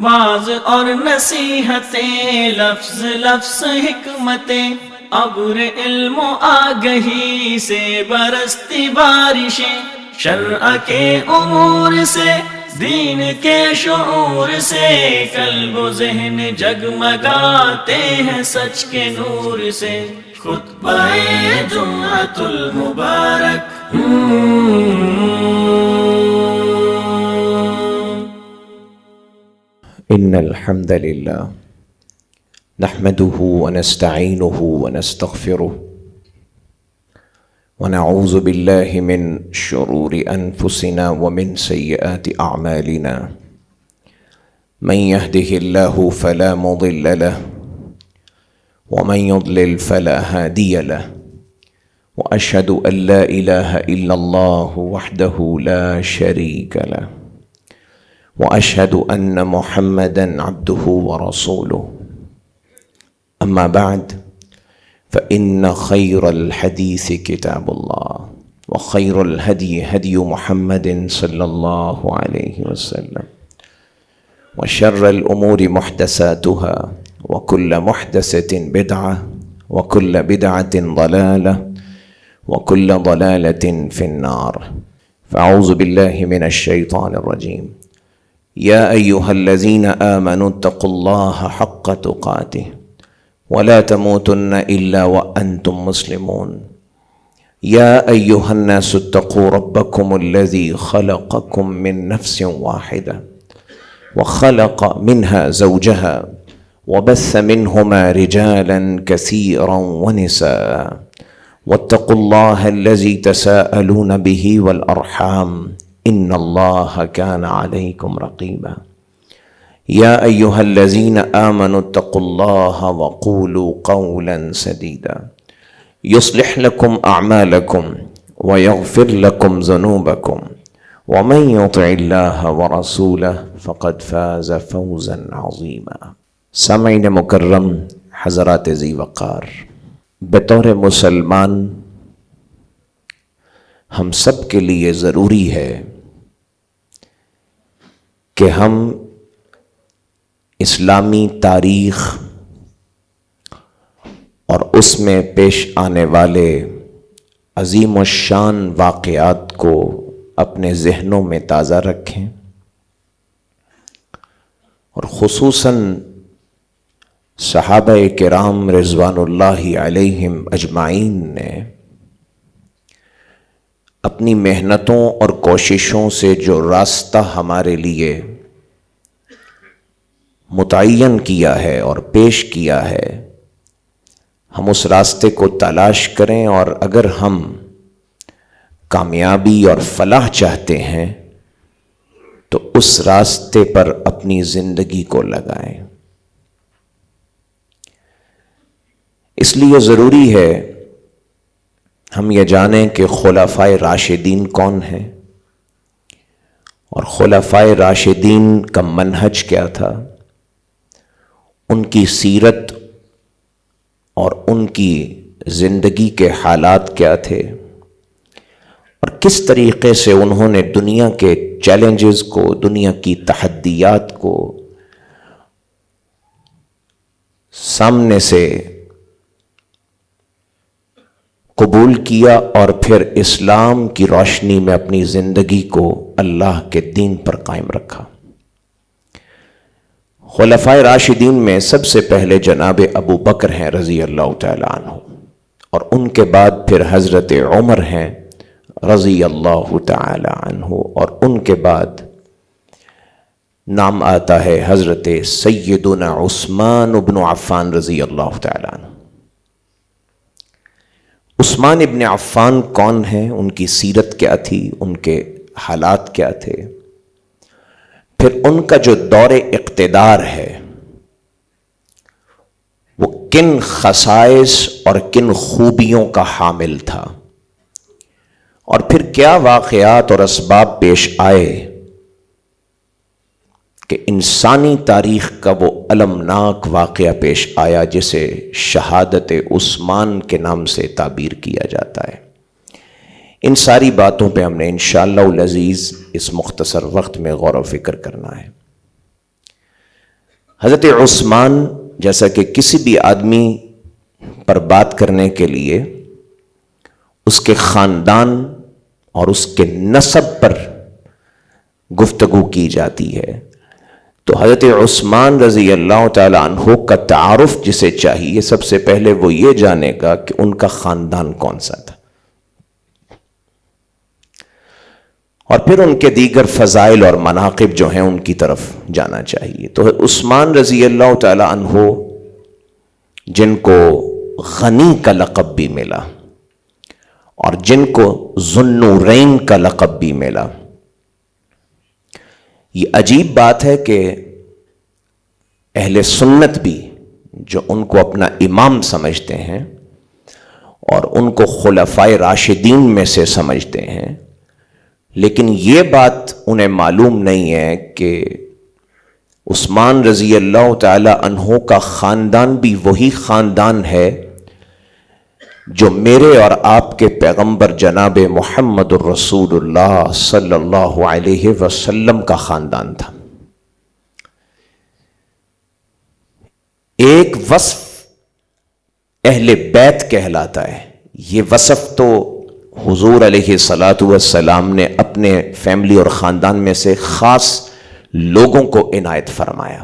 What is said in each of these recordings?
Was اور نصیحتیں، لفظ لفظ حکمتیں، ابر علم و آگہی سے برستی بارشیں، شرع کے امور سے، دین کے شعور سے، قلب و ذہن جگمگاتے ہیں سچ کے نور سے۔ خطبہ جمعۃ المبارک ان الحمد للہ نحمده ونستعینه ونستغفره ونعوذ باللہ من شرور انفسنا ومن سیئات اعمالنا من يهده اللہ فلا مضل له ومن يضلل فلا هادی له واشهد ان لا الہ الا اللہ وحدہ لا شریک له وأشهد أن محمدًا عبده ورسوله أما بعد فإن خير الحديث كتاب الله وخير الهدي هدي محمد صلى الله عليه وسلم وشر الأمور محدثاتها وكل محدثة بدعة وكل بدعة ضلالة وكل ضلالة في النار فأعوذ بالله من الشيطان الرجيم يا أيها الذين آمنوا اتقوا الله حق تقاته ولا تموتن إلا وأنتم مسلمون يا أيها الناس اتقوا ربكم الذي خلقكم من نفس واحدة وخلق منها زوجها وبث منهما رجالا كثيرا ونساء واتقوا الله الذي تساءلون به والأرحام ان اللہ کان علیکم رقیبا یا ایہا الذین آمنوا اتقوا اللہ وقولوا قولا سدیدا یصلح لکم اعمالکم ویغفر لکم ذنوبکم ومن یطع اللہ ورسولہ فقد فاز فوزا عظیما۔ سامعین مکرم، حضرات ذی وقار، بطور مسلمان ہم سب کے لیے ضروری ہے کہ ہم اسلامی تاریخ اور اس میں پیش آنے والے عظیم الشان واقعات کو اپنے ذہنوں میں تازہ رکھیں، اور خصوصاً صحابہ کرام رضوان اللہ علیہم اجمعین نے اپنی محنتوں اور کوششوں سے جو راستہ ہمارے لیے متعین کیا ہے اور پیش کیا ہے، ہم اس راستے کو تلاش کریں، اور اگر ہم کامیابی اور فلاح چاہتے ہیں تو اس راستے پر اپنی زندگی کو لگائیں۔ اس لیے ضروری ہے ہم یہ جانیں کہ خلفائے راشدین کون ہیں، اور خلفائے راشدین کا منہج کیا تھا، ان کی سیرت اور ان کی زندگی کے حالات کیا تھے، اور کس طریقے سے انہوں نے دنیا کے چیلنجز کو، دنیا کی تحدیات کو سامنے سے قبول کیا، اور پھر اسلام کی روشنی میں اپنی زندگی کو اللہ کے دین پر قائم رکھا۔ خلفائے راشدین میں سب سے پہلے جناب ابو بکر ہیں رضی اللہ تعالی عنہ، اور ان کے بعد پھر حضرت عمر ہیں رضی اللہ تعالی عنہ، اور ان کے بعد نام آتا ہے حضرت سیدنا عثمان بن عفان رضی اللہ تعالی عنہ۔ عثمان ابن عفان کون ہیں، ان کی سیرت کیا تھی، ان کے حالات کیا تھے، پھر ان کا جو دور اقتدار ہے وہ کن خصائص اور کن خوبیوں کا حامل تھا، اور پھر کیا واقعات اور اسباب پیش آئے کہ انسانی تاریخ کا وہ المناک واقعہ پیش آیا جسے شہادت عثمان کے نام سے تعبیر کیا جاتا ہے۔ ان ساری باتوں پہ ہم نے انشاءاللہ العزیز اس مختصر وقت میں غور و فکر کرنا ہے۔ حضرت عثمان جیسا کہ کسی بھی آدمی پر بات کرنے کے لیے اس کے خاندان اور اس کے نسب پر گفتگو کی جاتی ہے، تو حضرت عثمان رضی اللہ تعالی عنہ کا تعارف جسے چاہیے سب سے پہلے وہ یہ جانے گا کہ ان کا خاندان کون سا تھا، اور پھر ان کے دیگر فضائل اور مناقب جو ہیں ان کی طرف جانا چاہیے۔ تو عثمان رضی اللہ تعالی عنہ جن کو غنی کا لقب بھی ملا اور جن کو ذو النورین کا لقب بھی ملا، یہ عجیب بات ہے کہ اہل سنت بھی جو ان کو اپنا امام سمجھتے ہیں اور ان کو خلفائے راشدین میں سے سمجھتے ہیں، لیکن یہ بات انہیں معلوم نہیں ہے کہ عثمان رضی اللہ تعالی عنہ کا خاندان بھی وہی خاندان ہے جو میرے اور آپ کے پیغمبر جناب محمد الرسول اللہ صلی اللہ علیہ وسلم کا خاندان تھا۔ ایک وصف اہل بیت کہلاتا ہے، یہ وصف تو حضور علیہ الصلاۃ والسلام نے اپنے فیملی اور خاندان میں سے خاص لوگوں کو عنایت فرمایا،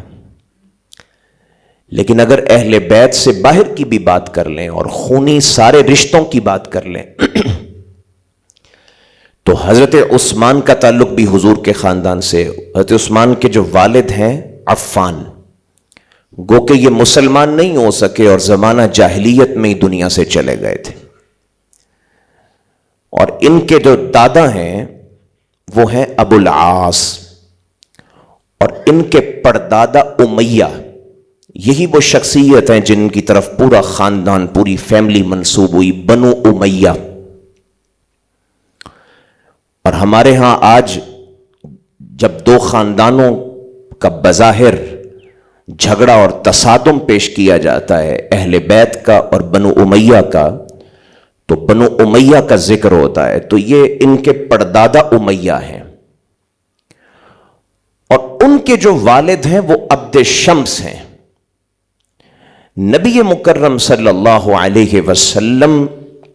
لیکن اگر اہل بیت سے باہر کی بھی بات کر لیں اور خونی سارے رشتوں کی بات کر لیں تو حضرت عثمان کا تعلق بھی حضور کے خاندان سے۔ حضرت عثمان کے جو والد ہیں عفان، گو کہ یہ مسلمان نہیں ہو سکے اور زمانہ جاہلیت میں ہی دنیا سے چلے گئے تھے، اور ان کے جو دادا ہیں وہ ہیں ابو العاص، اور ان کے پردادا امیہ، یہی وہ شخصیت ہیں جن کی طرف پورا خاندان پوری فیملی منسوب ہوئی، بنو امیہ۔ اور ہمارے ہاں آج جب دو خاندانوں کا بظاہر جھگڑا اور تصادم پیش کیا جاتا ہے، اہل بیت کا اور بنو امیہ کا، تو بنو امیہ کا ذکر ہوتا ہے تو یہ ان کے پردادا امیہ ہیں، اور ان کے جو والد ہیں وہ عبد شمس ہیں۔ نبی مکرم صلی اللہ علیہ وسلم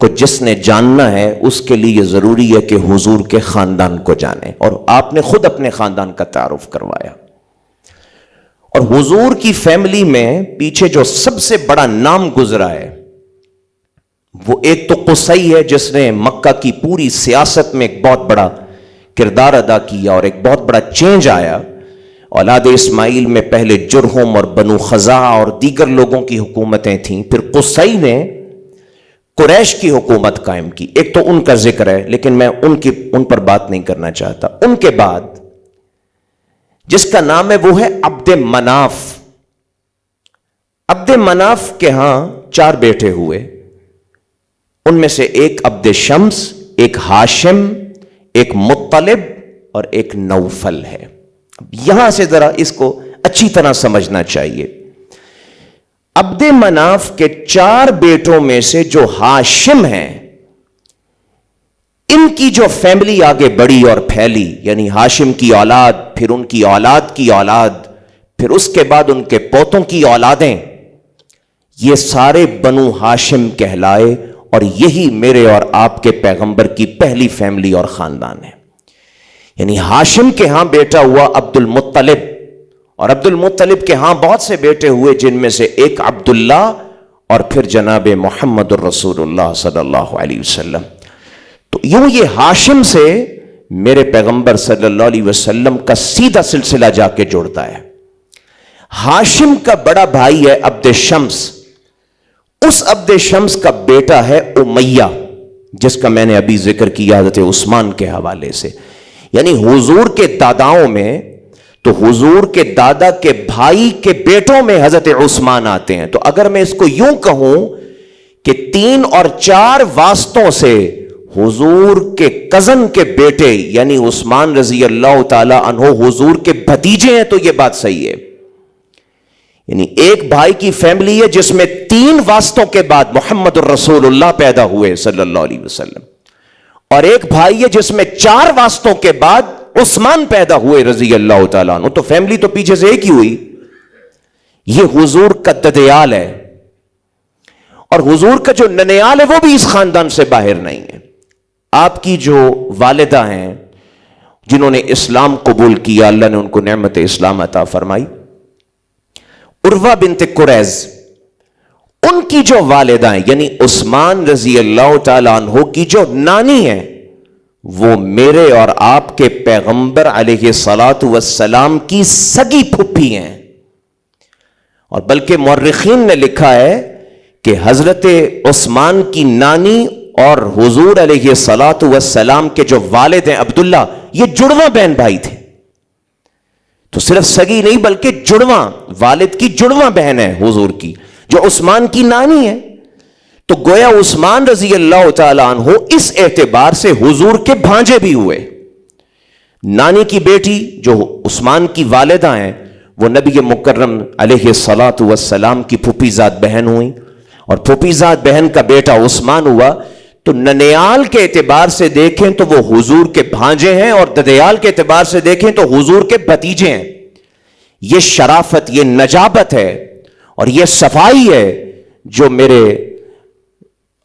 کو جس نے جاننا ہے اس کے لیے ضروری ہے کہ حضور کے خاندان کو جانے، اور آپ نے خود اپنے خاندان کا تعارف کروایا۔ اور حضور کی فیملی میں پیچھے جو سب سے بڑا نام گزرا ہے وہ ایک تو قصی ہے جس نے مکہ کی پوری سیاست میں ایک بہت بڑا کردار ادا کیا اور ایک بہت بڑا چینج آیا۔ اولاد اسماعیل میں پہلے جرہم اور بنو خزاعہ اور دیگر لوگوں کی حکومتیں تھیں، پھر قصی نے قریش کی حکومت قائم کی، ایک تو ان کا ذکر ہے لیکن میں ان پر بات نہیں کرنا چاہتا۔ ان کے بعد جس کا نام ہے وہ ہے عبد مناف۔ عبد مناف کے ہاں 4 بیٹے ہوئے، ان میں سے ایک عبد شمس، ایک ہاشم، ایک مطلب اور ایک نوفل ہے۔ یہاں سے ذرا اس کو اچھی طرح سمجھنا چاہیے۔ عبد مناف کے 4 بیٹوں میں سے جو ہاشم ہیں، ان کی جو فیملی آگے بڑھی اور پھیلی، یعنی ہاشم کی اولاد، پھر ان کی اولاد کی اولاد، پھر اس کے بعد ان کے پوتوں کی اولادیں، یہ سارے بنو ہاشم کہلائے، اور یہی میرے اور آپ کے پیغمبر کی پہلی فیملی اور خاندان ہے۔ یعنی ہاشم کے ہاں بیٹا ہوا عبد المطلب، اور عبد المطلب کے ہاں بہت سے بیٹے ہوئے جن میں سے ایک عبداللہ اور پھر جناب محمد الرسول اللہ صلی اللہ علیہ وسلم۔ تو یوں یہ ہاشم سے میرے پیغمبر صلی اللہ علیہ وسلم کا سیدھا سلسلہ جا کے جوڑتا ہے۔ ہاشم کا بڑا بھائی ہے عبد شمس، اس عبد شمس کا بیٹا ہے امیہ، جس کا میں نے ابھی ذکر کیا حضرت عثمان کے حوالے سے۔ یعنی حضور کے داداؤں میں تو حضور کے دادا کے بھائی کے بیٹوں میں حضرت عثمان آتے ہیں۔ تو اگر میں اس کو یوں کہوں کہ 3 اور 4 واسطوں سے حضور کے کزن کے بیٹے یعنی عثمان رضی اللہ تعالی عنہ حضور کے بھتیجے ہیں، تو یہ بات صحیح ہے۔ یعنی ایک بھائی کی فیملی ہے جس میں 3 واسطوں کے بعد محمد الرسول اللہ پیدا ہوئے صلی اللہ علیہ وسلم، اور ایک بھائی ہے جس میں 4 واسطوں کے بعد عثمان پیدا ہوئے رضی اللہ تعالیٰ عنہ۔ تو فیملی تو پیچھے سے ایک ہی ہوئی، یہ حضور کا ددیال ہے، اور حضور کا جو ننیال ہے وہ بھی اس خاندان سے باہر نہیں ہے۔ آپ کی جو والدہ ہیں جنہوں نے اسلام قبول کیا، اللہ نے ان کو نعمت اسلام عطا فرمائی، عروہ بنت قریظ، ان کی جو والدہ ہیں یعنی عثمان رضی اللہ تعالیٰ عنہ کی جو نانی ہے، وہ میرے اور آپ کے پیغمبر علیہ الصلاۃ والسلام کی سگی پھپھی ہیں۔ اور بلکہ مورخین نے لکھا ہے کہ حضرت عثمان کی نانی اور حضور علیہ الصلاۃ والسلام کے جو والد ہیں عبداللہ، یہ جڑواں بہن بھائی تھے۔ تو صرف سگی نہیں بلکہ جڑواں، والد کی جڑواں بہن ہے حضور کی، جو عثمان کی نانی ہے۔ تو گویا عثمان رضی اللہ تعالیٰ عنہ اس اعتبار سے حضور کے بھانجے بھی ہوئے۔ نانی کی بیٹی جو عثمان کی والدہ ہیں وہ نبی مکرم علیہ الصلاۃ والسلام کی پھوپھی زاد بہن ہوئی، اور پھوپھی زاد بہن کا بیٹا عثمان ہوا۔ تو ننیال کے اعتبار سے دیکھیں تو وہ حضور کے بھانجے ہیں، اور ددیال کے اعتبار سے دیکھیں تو حضور کے بھتیجے ہیں۔ یہ شرافت، یہ نجابت ہے اور یہ صفائی ہے جو میرے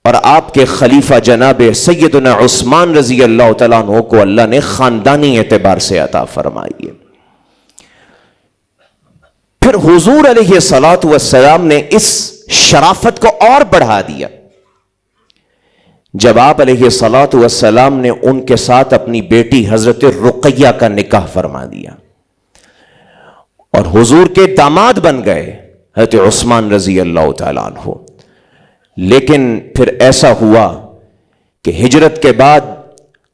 اور آپ کے خلیفہ جناب سیدنا عثمان رضی اللہ تعالیٰ عنہ کو اللہ نے خاندانی اعتبار سے عطا فرمائی ہے۔ پھر حضور علیہ الصلاۃ والسلام نے اس شرافت کو اور بڑھا دیا جب آپ علیہ الصلاۃ والسلام نے ان کے ساتھ اپنی بیٹی حضرت رقیہ کا نکاح فرما دیا اور حضور کے داماد بن گئے حضرت عثمان رضی اللہ تعالیٰ عنہ۔ لیکن پھر ایسا ہوا کہ ہجرت کے بعد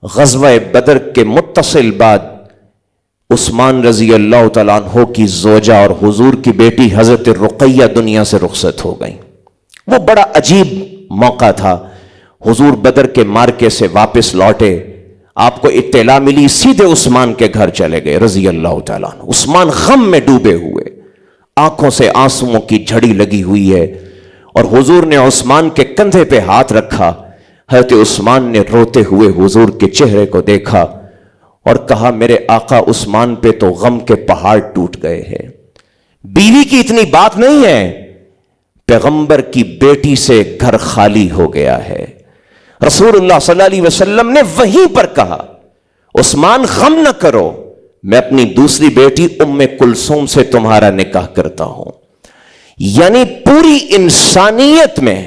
غزوہ بدر کے متصل بعد عثمان رضی اللہ تعالیٰ عنہ کی زوجہ اور حضور کی بیٹی حضرت رقیہ دنیا سے رخصت ہو گئیں۔ وہ بڑا عجیب موقع تھا۔ حضور بدر کے مارکے سے واپس لوٹے، آپ کو اطلاع ملی، سیدھے عثمان کے گھر چلے گئے رضی اللہ تعالیٰ عنہ۔ عثمان غم میں ڈوبے ہوئے، آنکھوں سے آنسوؤں کی جھڑی لگی ہوئی ہے، اور حضور نے عثمان کے کندھے پہ ہاتھ رکھا۔ حضرت عثمان نے روتے ہوئے حضور کے چہرے کو دیکھا اور کہا، میرے آقا عثمان پہ تو غم کے پہاڑ ٹوٹ گئے ہیں۔ بیوی کی اتنی بات نہیں ہے، پیغمبر کی بیٹی سے گھر خالی ہو گیا ہے۔ رسول اللہ صلی اللہ علیہ وسلم نے وہیں پر کہا، عثمان غم نہ کرو، میں اپنی دوسری بیٹی ام کلثوم سے تمہارا نکاح کرتا ہوں۔ یعنی پوری انسانیت میں،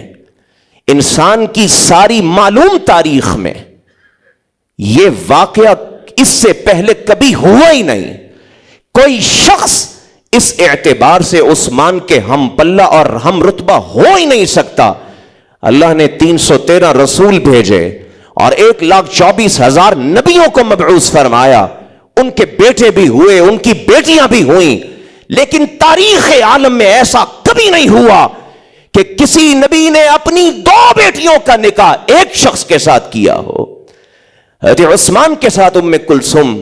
انسان کی ساری معلوم تاریخ میں یہ واقعہ اس سے پہلے کبھی ہوا ہی نہیں۔ کوئی شخص اس اعتبار سے عثمان کے ہم پلہ اور ہم رتبہ ہو ہی نہیں سکتا۔ اللہ نے 313 رسول بھیجے اور 1,24,000 نبیوں کو مبعوث فرمایا، ان کے بیٹے بھی ہوئے، ان کی بیٹیاں بھی ہوئیں، لیکن تاریخ عالم میں ایسا کبھی نہیں ہوا کہ کسی نبی نے اپنی 2 بیٹیوں کا نکاح ایک شخص کے ساتھ کیا ہو۔ حضرت عثمان کے ساتھ ام کلثوم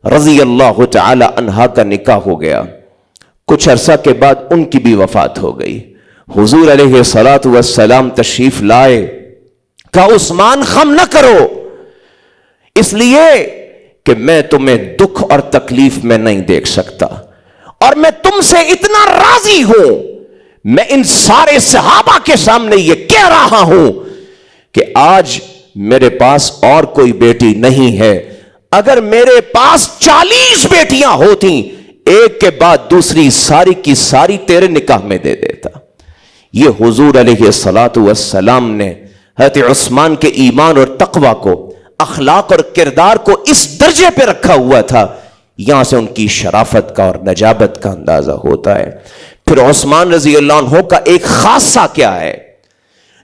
رضی اللہ تعالی عنہا کا نکاح ہو گیا۔ کچھ عرصہ کے بعد ان کی بھی وفات ہو گئی۔ حضور علیہ الصلاۃ والسلام تشریف لائے، کہا عثمان غم نہ کرو، اس لیے کہ میں تمہیں دکھ اور تکلیف میں نہیں دیکھ سکتا، اور میں تم سے اتنا راضی ہوں، میں ان سارے صحابہ کے سامنے یہ کہہ رہا ہوں کہ آج میرے پاس اور کوئی بیٹی نہیں ہے۔ اگر میرے پاس 40 بیٹیاں ہوتی، ایک کے بعد دوسری ساری کی ساری تیرے نکاح میں دے دیتا۔ یہ حضور علیہ الصلاۃ والسلام نے حضرت عثمان کے ایمان اور تقوی کو، اخلاق اور کردار کو اس درجے پہ رکھا ہوا تھا، یہاں سے ان کی شرافت کا اور نجابت کا اندازہ ہوتا ہے۔ پھر عثمان رضی اللہ عنہ کا ایک خاصہ کیا ہے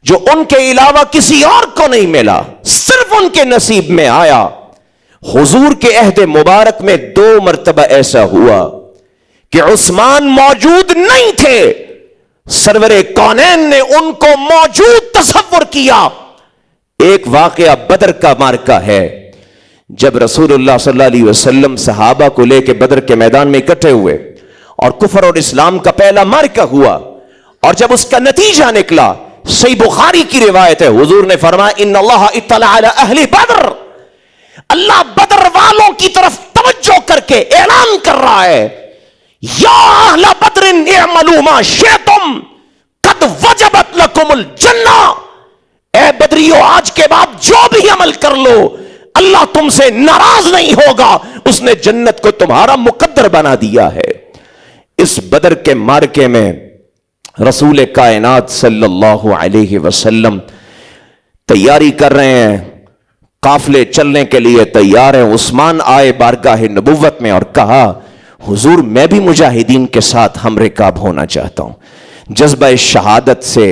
جو ان کے علاوہ کسی اور کو نہیں ملا، صرف ان کے نصیب میں آیا۔ حضور کے عہد مبارک میں 2 مرتبہ ایسا ہوا کہ عثمان موجود نہیں تھے، سرور کونین نے ان کو موجود تصور کیا۔ ایک واقعہ بدر کا مارکہ ہے، جب رسول اللہ صلی اللہ علیہ وسلم صحابہ کو لے کے بدر کے میدان میں اکٹھے ہوئے اور کفر اور اسلام کا پہلا مارکہ ہوا، اور جب اس کا نتیجہ نکلا، صحیح بخاری کی روایت ہے، حضور نے فرمایا ان اللہ اطلع علی اہل بدر، اللہ بدر والوں کی طرف توجہ کر کے اعلان کر رہا ہے یا اہل بدر اعملوا ما شئتم قد وجبت لکم الجنہ، اے بدریو آج کے بعد جو بھی عمل کر لو اللہ تم سے ناراض نہیں ہوگا، اس نے جنت کو تمہارا مقدر بنا دیا ہے۔ اس بدر کے معرکے میں رسول کائنات صلی اللہ علیہ وسلم تیاری کر رہے ہیں، قافلے چلنے کے لیے تیار ہیں۔ عثمان آئے بارگاہ نبوت میں اور کہا حضور میں بھی مجاہدین کے ساتھ ہم رکاب ہونا چاہتا ہوں۔ جذبہ شہادت سے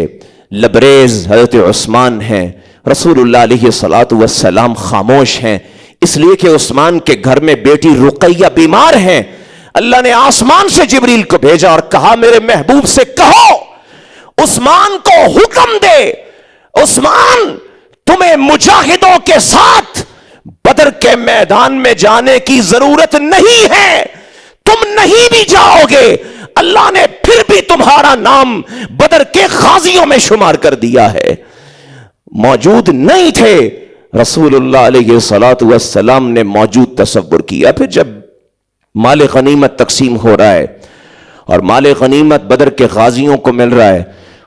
لبریز حضرت عثمان ہیں، رسول اللہ علیہ الصلوۃ والسلام خاموش ہیں، اس لیے کہ عثمان کے گھر میں بیٹی رقیہ بیمار ہیں۔ اللہ نے آسمان سے جبریل کو بھیجا اور کہا میرے محبوب سے کہو عثمان کو حکم دے، عثمان تمہیں مجاہدوں کے ساتھ بدر کے میدان میں جانے کی ضرورت نہیں ہے، تم نہیں بھی جاؤ گے، اللہ نے پھر بھی تمہارا نام بدر کے غازیوں میں شمار کر دیا ہے۔ موجود نہیں تھے، رسول اللہ علیہ الصلوۃ والسلام نے موجود تصور کیا۔ پھر جب مال غنیمت تقسیم ہو رہا ہے اور مال غنیمت بدر کے غازیوں کو مل رہا ہے،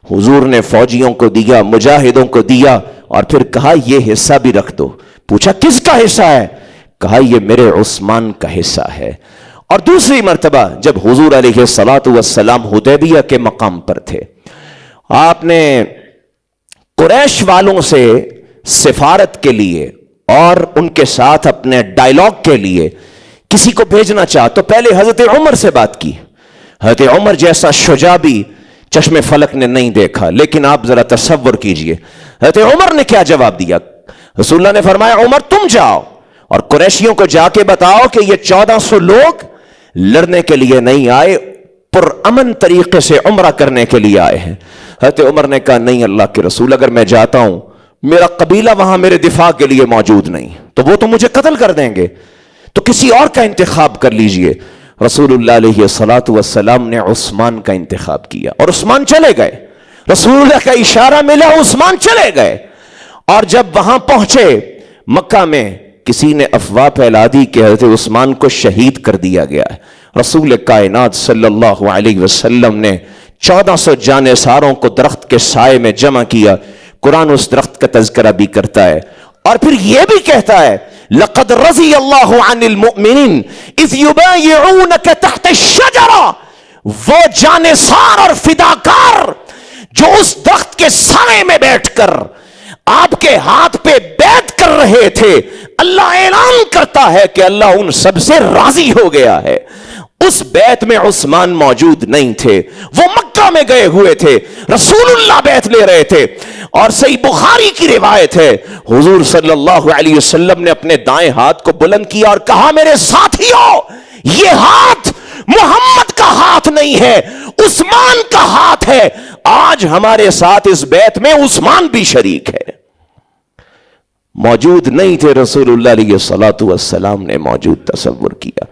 حضور نے فوجیوں کو دیا، مجاہدوں کو دیا، اور پھر کہا یہ حصہ بھی رکھ دو۔ پوچھا کس کا حصہ ہے؟ کہا یہ میرے عثمان کا حصہ ہے۔ اور دوسری مرتبہ جب حضور علیہ الصلوۃ والسلام حدیبیہ کے مقام پر تھے، آپ نے قریش والوں سے سفارت کے لیے اور ان کے ساتھ اپنے ڈائلاگ کے لیے کسی کو بھیجنا چاہ تو پہلے حضرت عمر سے بات کی۔ حضرت عمر جیسا شجاع بھی چشم فلک نے نہیں دیکھا، لیکن آپ ذرا تصور کیجئے حضرت عمر نے کیا جواب دیا۔ رسول اللہ نے فرمایا عمر تم جاؤ اور قریشیوں کو جا کے بتاؤ کہ یہ 1400 لوگ لڑنے کے لیے نہیں آئے، پرامن طریقے سے عمرہ کرنے کے لیے آئے ہیں۔ حضرت عمر نے کہا نہیں اللہ کے رسول، اگر میں جاتا ہوں میرا قبیلہ وہاں میرے دفاع کے لیے موجود نہیں تو وہ تو مجھے قتل کر دیں گے، تو کسی اور کا انتخاب کر لیجئے۔ رسول اللہ علیہ الصلوۃ والسلام نے عثمان کا انتخاب کیا اور عثمان چلے گئے، رسول اللہ کا اشارہ ملا عثمان چلے گئے۔ اور جب وہاں پہنچے مکہ میں کسی نے افواہ پھیلا دی کہ حضرت عثمان کو شہید کر دیا گیا ہے۔ رسول کائنات صلی اللہ علیہ وسلم نے 1400 جانثاروں کو درخت کے سائے میں جمع کیا۔ قرآن اس درخت کا تذکرہ بھی کرتا ہے اور پھر یہ بھی کہتا ہے لقد رضی اللہ عن المؤمنین اذ یبایعونک تحت الشجرہ، وہ جانثار اور فداکار جو اس درخت کے سائے میں بیٹھ کر آپ کے ہاتھ پہ بیعت کر رہے تھے، اللہ اعلان کرتا ہے کہ اللہ ان سب سے راضی ہو گیا ہے۔ اس بیعت میں عثمان موجود نہیں تھے، وہ مکہ میں گئے ہوئے تھے، رسول اللہ بیعت لے رہے تھے۔ اور صحیح بخاری کی روایت ہے حضور صلی اللہ علیہ وسلم نے اپنے دائیں ہاتھ کو بلند کیا اور کہا میرے ساتھیوں یہ ہاتھ محمد کا ہاتھ نہیں ہے، عثمان کا ہاتھ ہے۔ آج ہمارے ساتھ اس بیعت میں عثمان بھی شریک ہے۔ موجود نہیں تھے، رسول اللہ علیہ الصلوۃ والسلام نے موجود تصور کیا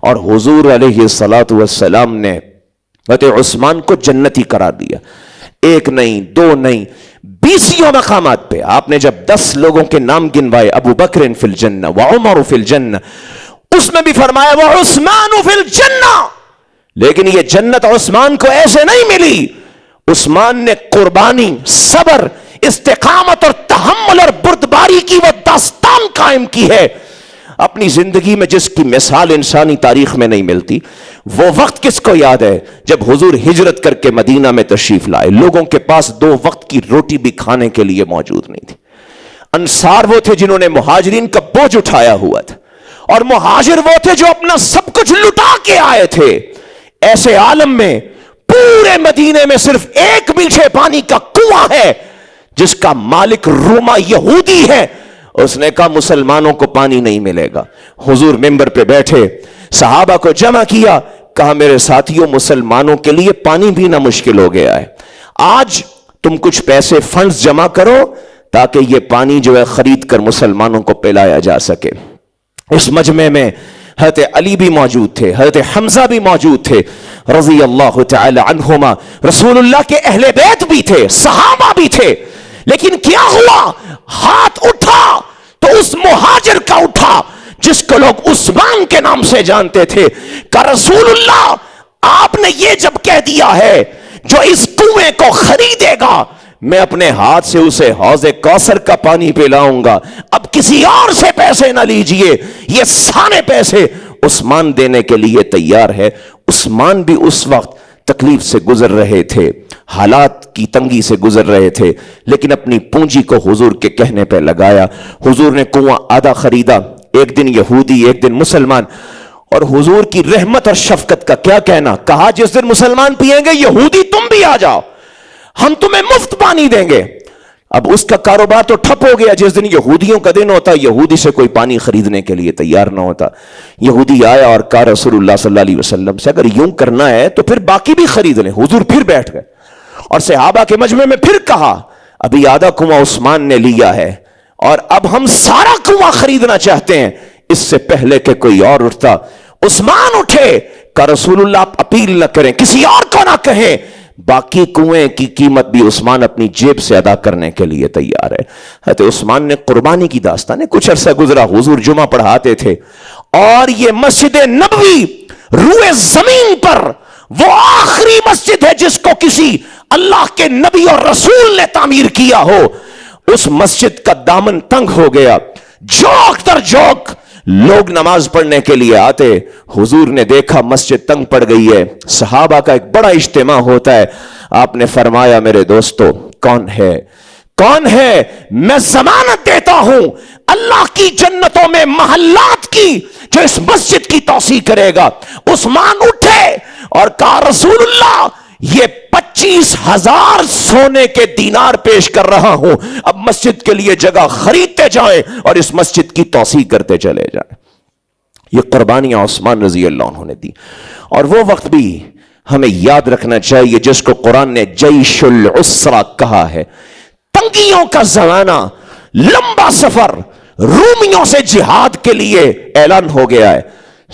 اور حضور علیہ الصلوۃ والسلام نے حضرت عثمان کو جنتی قرار دیا۔ ایک نہیں، دو نہیں، 20 مقامات پہ آپ نے جب 10 لوگوں کے نام گنوائے، ابو بکر فی الجنہ وعمر فی الجنہ، اس میں بھی فرمایا وعثمان فی الجنہ، لیکن یہ جنت عثمان کو ایسے نہیں ملی۔ عثمان نے قربانی، صبر، استقامت اور تحمل اور بردباری کی وہ داستان قائم کی ہے اپنی زندگی میں جس کی مثال انسانی تاریخ میں نہیں ملتی۔ وہ وقت کس کو یاد ہے جب حضور ہجرت کر کے مدینہ میں تشریف لائے، لوگوں کے پاس 2 وقت کی روٹی بھی کھانے کے لیے موجود نہیں تھی۔ انصار وہ تھے جنہوں نے مہاجرین کا بوجھ اٹھایا ہوا تھا، اور مہاجر وہ تھے جو اپنا سب کچھ لٹا کے آئے تھے۔ ایسے عالم میں پورے مدینے میں صرف ایک میٹھے پانی کا کنواں ہے جس کا مالک روما یہودی ہے۔ اس نے کہا مسلمانوں کو پانی نہیں ملے گا۔ حضور منبر پہ بیٹھے، صحابہ کو جمع کیا، کہا میرے ساتھیوں مسلمانوں کے لیے پانی پینا مشکل ہو گیا ہے، آج تم کچھ پیسے فنڈز جمع کرو تاکہ یہ پانی جو ہے خرید کر مسلمانوں کو پلایا جا سکے۔ اس مجمع میں حضرت علی بھی موجود تھے، حضرت حمزہ بھی موجود تھے رضی اللہ تعالی عنہما، رسول اللہ کے اہل بیت بھی تھے، صحابہ بھی تھے۔ لیکن کیا ہوا؟ ہاتھ اٹھا تو اس مہاجر کا اٹھا جس کو لوگ عثمان کے نام سے جانتے تھے، کہ رسول اللہ آپ نے یہ جب کہہ دیا ہے جو اس کنویں کو خریدے گا میں اپنے ہاتھ سے اسے حوض کوثر کا پانی پلاؤں گا، اب کسی اور سے پیسے نہ لیجئے، یہ سارے پیسے عثمان دینے کے لیے تیار ہے۔ عثمان بھی اس وقت تکلیف سے گزر رہے تھے، حالات کی تنگی سے گزر رہے تھے، لیکن اپنی پونجی کو حضور کے کہنے پہ لگایا۔ حضور نے کنواں آدھا خریدا، ایک دن یہودی ایک دن مسلمان، اور حضور کی رحمت اور شفقت کا کیا کہنا، کہا جس دن مسلمان پیئیں گے یہودی تم بھی آ جاؤ، ہم تمہیں مفت پانی دیں گے۔ اب اس کا کاروبار تو ٹھپ ہو گیا، جس دن یہودیوں کا دن ہوتا یہودی سے کوئی پانی خریدنے کے لیے تیار نہ ہوتا۔ یہودی آیا اور کہا رسول اللہ صلی اللہ علیہ وسلم سے اگر یوں کرنا ہے تو پھر باقی بھی خرید لیں۔ حضور پھر بیٹھ گئے اور صحابہ کے مجمع میں پھر کہا ابھی آدھا کنواں عثمان نے لیا ہے اور اب ہم سارا کنواں خریدنا چاہتے ہیں۔ اس سے پہلے کہ کوئی اور اٹھتا عثمان اٹھے، کہ رسول اللہ آپ اپیل نہ کریں، کسی اور کو نہ کہیں، باقی کنویں کی قیمت بھی عثمان اپنی جیب سے ادا کرنے کے لیے تیار ہے۔ حضرت عثمان نے قربانی کی داستان ہے، کچھ عرصہ گزرا حضور جمعہ پڑھاتے تھے اور یہ مسجد نبوی روئے زمین پر وہ آخری مسجد ہے جس کو کسی اللہ کے نبی اور رسول نے تعمیر کیا ہو۔ اس مسجد کا دامن تنگ ہو گیا، جوک در جوک لوگ نماز پڑھنے کے لیے آتے۔ حضور نے دیکھا مسجد تنگ پڑ گئی ہے، صحابہ کا ایک بڑا اجتماع ہوتا ہے، آپ نے فرمایا میرے دوستو کون ہے میں ضمانت دیتا ہوں اللہ کی جنتوں میں محلات کی جو اس مسجد کی توسیع کرے گا۔ عثمان اٹھے اور کہا رسول اللہ یہ 25,000 سونے کے دینار پیش کر رہا ہوں، اب مسجد کے لیے جگہ خریدتے جائیں اور اس مسجد کی توسیع کرتے چلے جائیں۔ یہ قربانیاں عثمان رضی اللہ عنہ نے دی، اور وہ وقت بھی ہمیں یاد رکھنا چاہیے جس کو قرآن نے جیش العسرہ کہا ہے، تنگیوں کا زمانہ، لمبا سفر، رومیوں سے جہاد کے لیے اعلان ہو گیا ہے،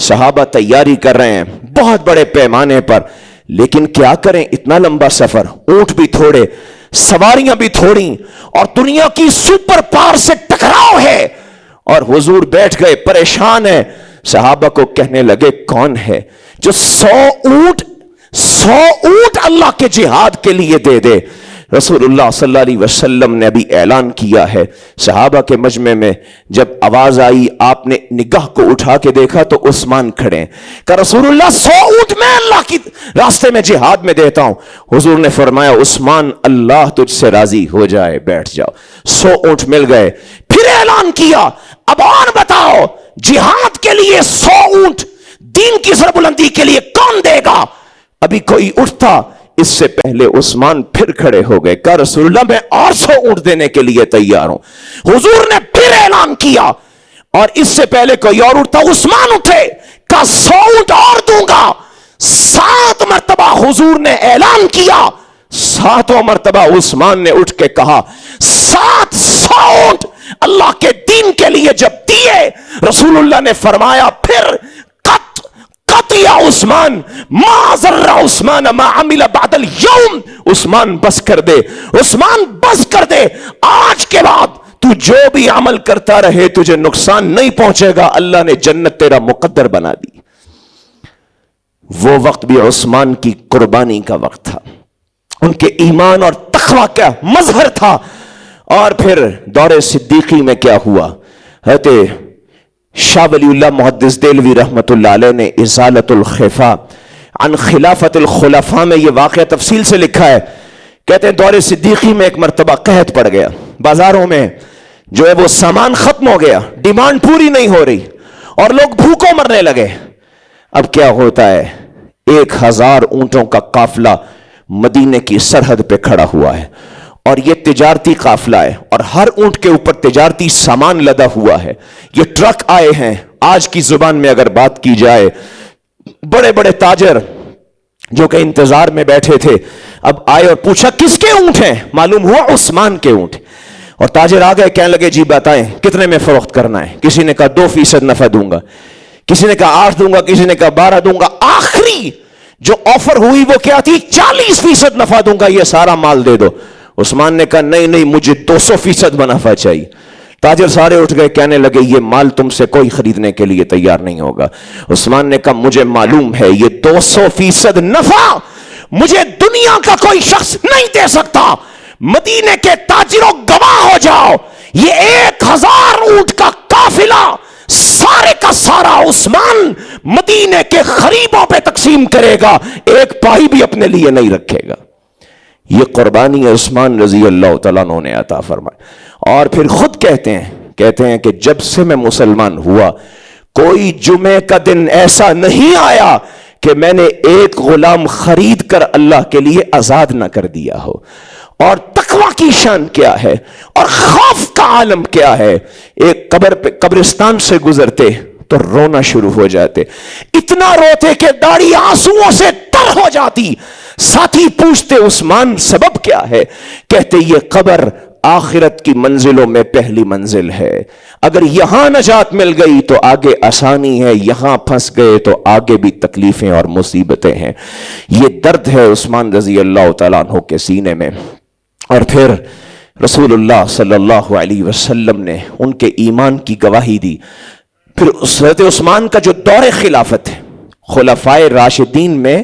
صحابہ تیاری کر رہے ہیں بہت بڑے پیمانے پر، لیکن کیا کریں اتنا لمبا سفر، اونٹ بھی تھوڑے، سواریاں بھی تھوڑی، اور دنیا کی سپر پاور سے ٹکراؤ ہے، اور حضور بیٹھ گئے پریشان ہیں۔ صحابہ کو کہنے لگے کون ہے جو 100 اونٹ اللہ کے جہاد کے لیے دے دے۔ رسول اللہ صلی اللہ علیہ وسلم نے ابھی اعلان کیا ہے، صحابہ کے مجمع میں جب آواز آئی آپ نے نگاہ کو اٹھا کے دیکھا تو عثمان کھڑے، کہ رسول اللہ 100 اونٹ میں اللہ کی راستے میں جہاد میں دیتا ہوں۔ حضور نے فرمایا عثمان اللہ تجھ سے راضی ہو جائے، بیٹھ جاؤ۔ 100 اونٹ مل گئے، پھر اعلان کیا اب اور بتاؤ جہاد کے لیے 100 اونٹ دین کی سربلندی کے لیے کون دے گا؟ ابھی کوئی اٹھتا، اس سے پہلے عثمان پھر کھڑے ہو گئے، کہا رسول اللہ میں اور 100 اونٹ دینے کے لیے تیار ہوں۔ حضور نے پھر اعلان کیا، اور اس سے پہلے کوئی اور اٹھتا، عثمان اٹھے، کہا 100 اونٹ اور دوں گا۔ 7 مرتبہ حضور نے اعلان کیا، 7واں مرتبہ عثمان نے اٹھ کے کہا 700 اونٹ اللہ کے دین کے لیے جب دیے، رسول اللہ نے فرمایا پھر یا عثمان ما ضر عثمان ما عمل بعد اليوم، عثمان بس کر دے، عثمان بس کر دے، آج کے بعد تو جو بھی عمل کرتا رہے تجھے نقصان نہیں پہنچے گا، اللہ نے جنت تیرا مقدر بنا دی۔ وہ وقت بھی عثمان کی قربانی کا وقت تھا، ان کے ایمان اور تقوی کا مظہر تھا۔ اور پھر دور صدیقی میں کیا ہوا، حضرت شاہ ولی اللہ محدث دہلوی رحمت اللہ علیہ نے ازالۃ الخفا عن خلافت الخلفاء میں یہ واقعہ تفصیل سے لکھا ہے، کہتے ہیں دور صدیقی میں ایک مرتبہ قحط پڑ گیا، بازاروں میں جو ہے وہ سامان ختم ہو گیا، ڈیمانڈ پوری نہیں ہو رہی اور لوگ بھوکوں مرنے لگے۔ اب کیا ہوتا ہے، 1000 اونٹوں کا قافلہ مدینے کی سرحد پہ کھڑا ہوا ہے، اور یہ تجارتی قافلہ ہے، اور ہر اونٹ کے اوپر تجارتی سامان لدا ہوا ہے۔ یہ ٹرک آئے ہیں، آج کی زبان میں اگر بات کی جائے، بڑے بڑے تاجر جو کہ انتظار میں بیٹھے تھے اب آئے اور پوچھا کس کے اونٹ ہیں، معلوم ہوا عثمان کے اونٹ، اور تاجر آ گئے، کہنے لگے جی بتائیں کتنے میں فروخت کرنا ہے۔ کسی نے کہا 2% نفع دوں گا، کسی نے کہا 8 دوں گا، کسی نے کہا 12 دوں گا، آخری جو آفر ہوئی وہ کیا تھی، 40% نفع دوں گا، یہ سارا مال دے دو۔ عثمان نے کہا نہیں مجھے 200% منافع چاہیے۔ تاجر سارے اٹھ گئے, کہنے لگے یہ مال تم سے کوئی خریدنے کے لیے تیار نہیں ہوگا. عثمان نے کہا مجھے معلوم ہے یہ 200% نفع مجھے دنیا کا کوئی شخص نہیں دے سکتا. مدینے کے تاجروں گواہ ہو جاؤ, یہ 1000 اونٹ کا قافلہ سارے کا سارا عثمان مدینے کے غریبوں پہ تقسیم کرے گا, ایک پائی بھی اپنے لیے نہیں رکھے گا. یہ قربانی عثمان رضی اللہ تعالیٰ عنہ نے عطا فرمائی. اور پھر خود کہتے ہیں کہ جب سے میں مسلمان ہوا کوئی جمعے کا دن ایسا نہیں آیا کہ میں نے ایک غلام خرید کر اللہ کے لیے آزاد نہ کر دیا ہو. اور تقوی کی شان کیا ہے اور خوف کا عالم کیا ہے. ایک قبرستان سے گزرتے تو رونا شروع ہو جاتے, اتنا روتے کہ داڑھی آنسوؤں سے تر ہو جاتی. ساتھی پوچھتے عثمان سبب کیا ہے؟ کہتے یہ قبر آخرت کی منزلوں میں پہلی منزل ہے, اگر یہاں نجات مل گئی تو آگے آسانی ہے, یہاں پھنس گئے تو آگے بھی تکلیفیں اور مصیبتیں ہیں. یہ درد ہے عثمان رضی اللہ تعالیٰ عنہ کے سینے میں. اور پھر رسول اللہ صلی اللہ علیہ وسلم نے ان کے ایمان کی گواہی دی. پھر حضرت عثمان کا جو دور خلافت ہے, خلفائے راشدین میں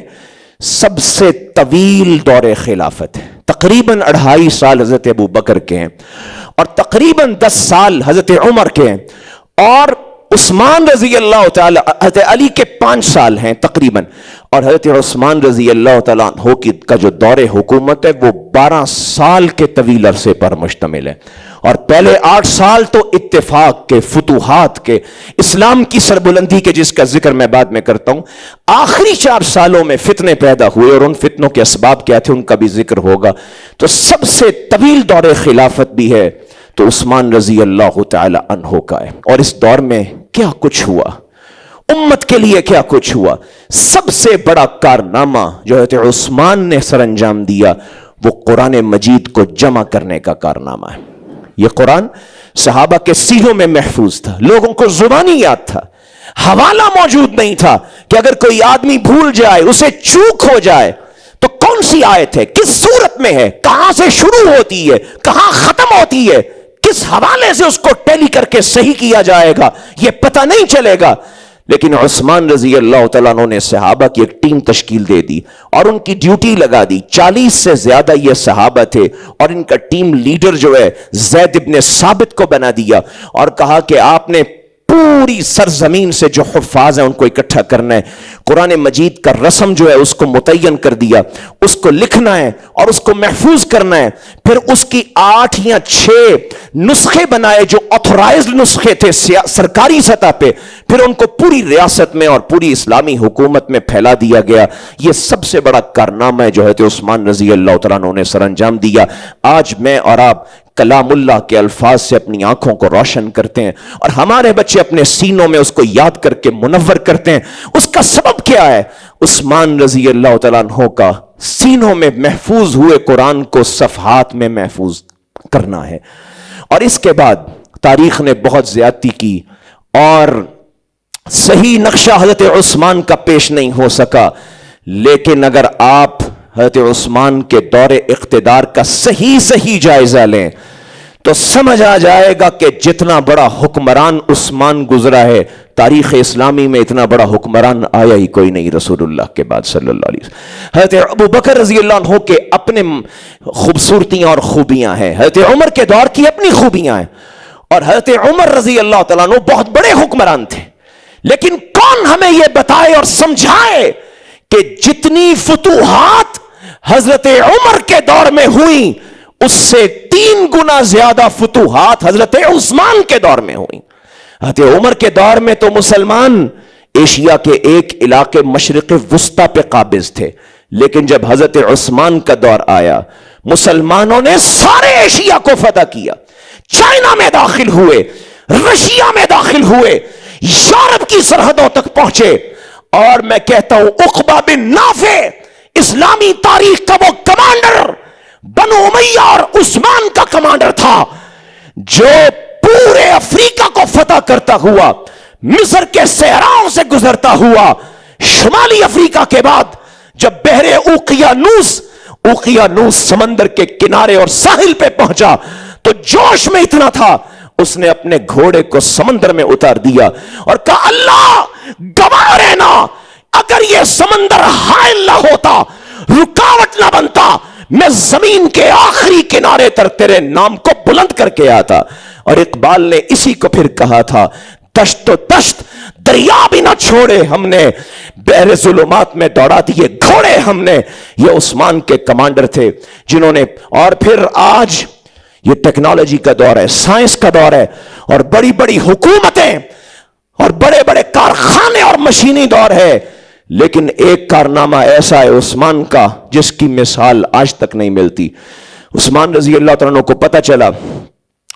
سب سے طویل دور خلافت ہے. تقریباً 2.5 سال حضرت ابو بکر کے ہیں اور تقریباً 10 سال حضرت عمر کے ہیں, اور عثمان رضی اللہ تعالی حضرت علی کے 5 سال ہیں تقریباً, اور حضرت عثمان رضی اللہ تعالیٰ عنہ کا جو دور حکومت ہے وہ 12 سال کے طویل عرصے پر مشتمل ہے. اور پہلے 8 سال تو اتفاق کے, فتوحات کے, اسلام کی سربلندی کے, جس کا ذکر میں بعد میں کرتا ہوں. آخری 4 سالوں میں فتنے پیدا ہوئے اور ان فتنوں کے اسباب کیا تھے ان کا بھی ذکر ہوگا. تو سب سے طویل دور خلافت بھی ہے تو عثمان رضی اللہ تعالی عنہ کا ہے. اور اس دور میں کیا کچھ ہوا, امت کے لیے کیا کچھ ہوا. سب سے بڑا کارنامہ جو حضرت عثمان نے سر انجام دیا وہ قرآن مجید کو جمع کرنے کا کارنامہ ہے. یہ قرآن صحابہ کے سینوں میں محفوظ تھا, لوگوں کو زبانی یاد تھا, حوالہ موجود نہیں تھا کہ اگر کوئی آدمی بھول جائے, اسے چوک ہو جائے تو کون سی آیت ہے, کس صورت میں ہے, کہاں سے شروع ہوتی ہے, کہاں ختم ہوتی ہے, کس حوالے سے اس کو ٹیلی کر کے صحیح کیا جائے گا, یہ پتہ نہیں چلے گا. لیکن عثمان رضی اللہ تعالیٰ عنہ نے صحابہ کی ایک ٹیم تشکیل دے دی اور ان کی ڈیوٹی لگا دی. 40 سے زیادہ یہ صحابہ تھے اور ان کا ٹیم لیڈر جو ہے زید ابن ثابت کو بنا دیا اور کہا کہ آپ نے پوری سرزمین سے جو حفاظ ہیں ان کو اکٹھا کرنا ہے, قرآن مجید کا رسم جو ہے اس کو متعین کر دیا, اس کو لکھنا ہے اور اس کو محفوظ کرنا ہے. پھر اس کی 8 یا 6 نسخے بنائے جو آتھورائزڈ نسخے تھے سرکاری سطح پہ, پھر ان کو پوری ریاست میں اور پوری اسلامی حکومت میں پھیلا دیا گیا. یہ سب سے بڑا کارنامہ ہے جو حضرت عثمان رضی اللہ تعالیٰ عنہ نے سر انجام دیا. آج میں اور آپ کلام اللہ کے الفاظ سے اپنی آنکھوں کو روشن کرتے ہیں اور ہمارے بچے اپنے سینوں میں اس کو یاد کر کے منور کرتے ہیں. اس کا سبب کیا ہے؟ عثمان رضی اللہ تعالیٰ عنہ کا سینوں میں محفوظ ہوئے قرآن کو صفحات میں محفوظ کرنا ہے. اور اس کے بعد تاریخ نے بہت زیادتی کی اور صحیح نقشہ حضرت عثمان کا پیش نہیں ہو سکا. لیکن اگر آپ حضرت عثمان کے دور اقتدار کا صحیح جائزہ لیں تو سمجھ آ جائے گا کہ جتنا بڑا حکمران عثمان گزرا ہے, تاریخ اسلامی میں اتنا بڑا حکمران آیا ہی کوئی نہیں رسول اللہ کے بعد صلی اللہ علیہ وسلم. حضرت ابو بکر رضی اللہ عنہ کے اپنے خوبصورتیاں اور خوبیاں ہیں, حضرت عمر کے دور کی اپنی خوبیاں ہیں, اور حضرت عمر رضی اللہ تعالیٰ عنہ بہت بڑے حکمران تھے. لیکن کون ہمیں یہ بتائے اور سمجھائے کہ جتنی فتوحات حضرت عمر کے دور میں ہوئی اس سے 3 گنا زیادہ فتوحات حضرت عثمان کے دور میں ہوئی. حضرت عمر کے دور میں تو مسلمان ایشیا کے ایک علاقے مشرق وسطی پہ قابض تھے, لیکن جب حضرت عثمان کا دور آیا مسلمانوں نے سارے ایشیا کو فتح کیا, چائنا میں داخل ہوئے, رشیا میں داخل ہوئے, یورپ کی سرحدوں تک پہنچے. اور میں کہتا ہوں عقبہ بن نافع اسلامی تاریخ کا وہ کمانڈر, بنو امیہ اور عثمان کا کمانڈر تھا جو پورے افریقہ کو فتح کرتا ہوا, مصر کے صحراؤں سے گزرتا ہوا, شمالی افریقہ کے بعد جب بحر اوقیانوس سمندر کے کنارے اور ساحل پہ پہنچا تو جوش میں اتنا تھا, اس نے اپنے گھوڑے کو سمندر میں اتار دیا اور کہا اللہ گواہ رہنا، اگر یہ سمندر حائل نہ ہوتا، رکاوٹ نہ بنتا، میں زمین کے آخری کنارے تک تیرے نام کو بلند کر کے آتا۔ اور اقبال نے اسی کو پھر کہا تھا، دشت و دشت دریا بھی نہ چھوڑے ہم نے، بحر ظلمات میں دوڑا دیے گھوڑے ہم نے۔ یہ عثمان کے کمانڈر تھے جنہوں نے، اور پھر آج یہ ٹیکنالوجی کا دور ہے، سائنس کا دور ہے، اور بڑی بڑی حکومتیں اور بڑے بڑے کارخانے اور مشینی دور ہے، لیکن ایک کارنامہ ایسا ہے عثمان کا جس کی مثال آج تک نہیں ملتی۔ عثمان رضی اللہ تعالیٰ عنہ کو پتہ چلا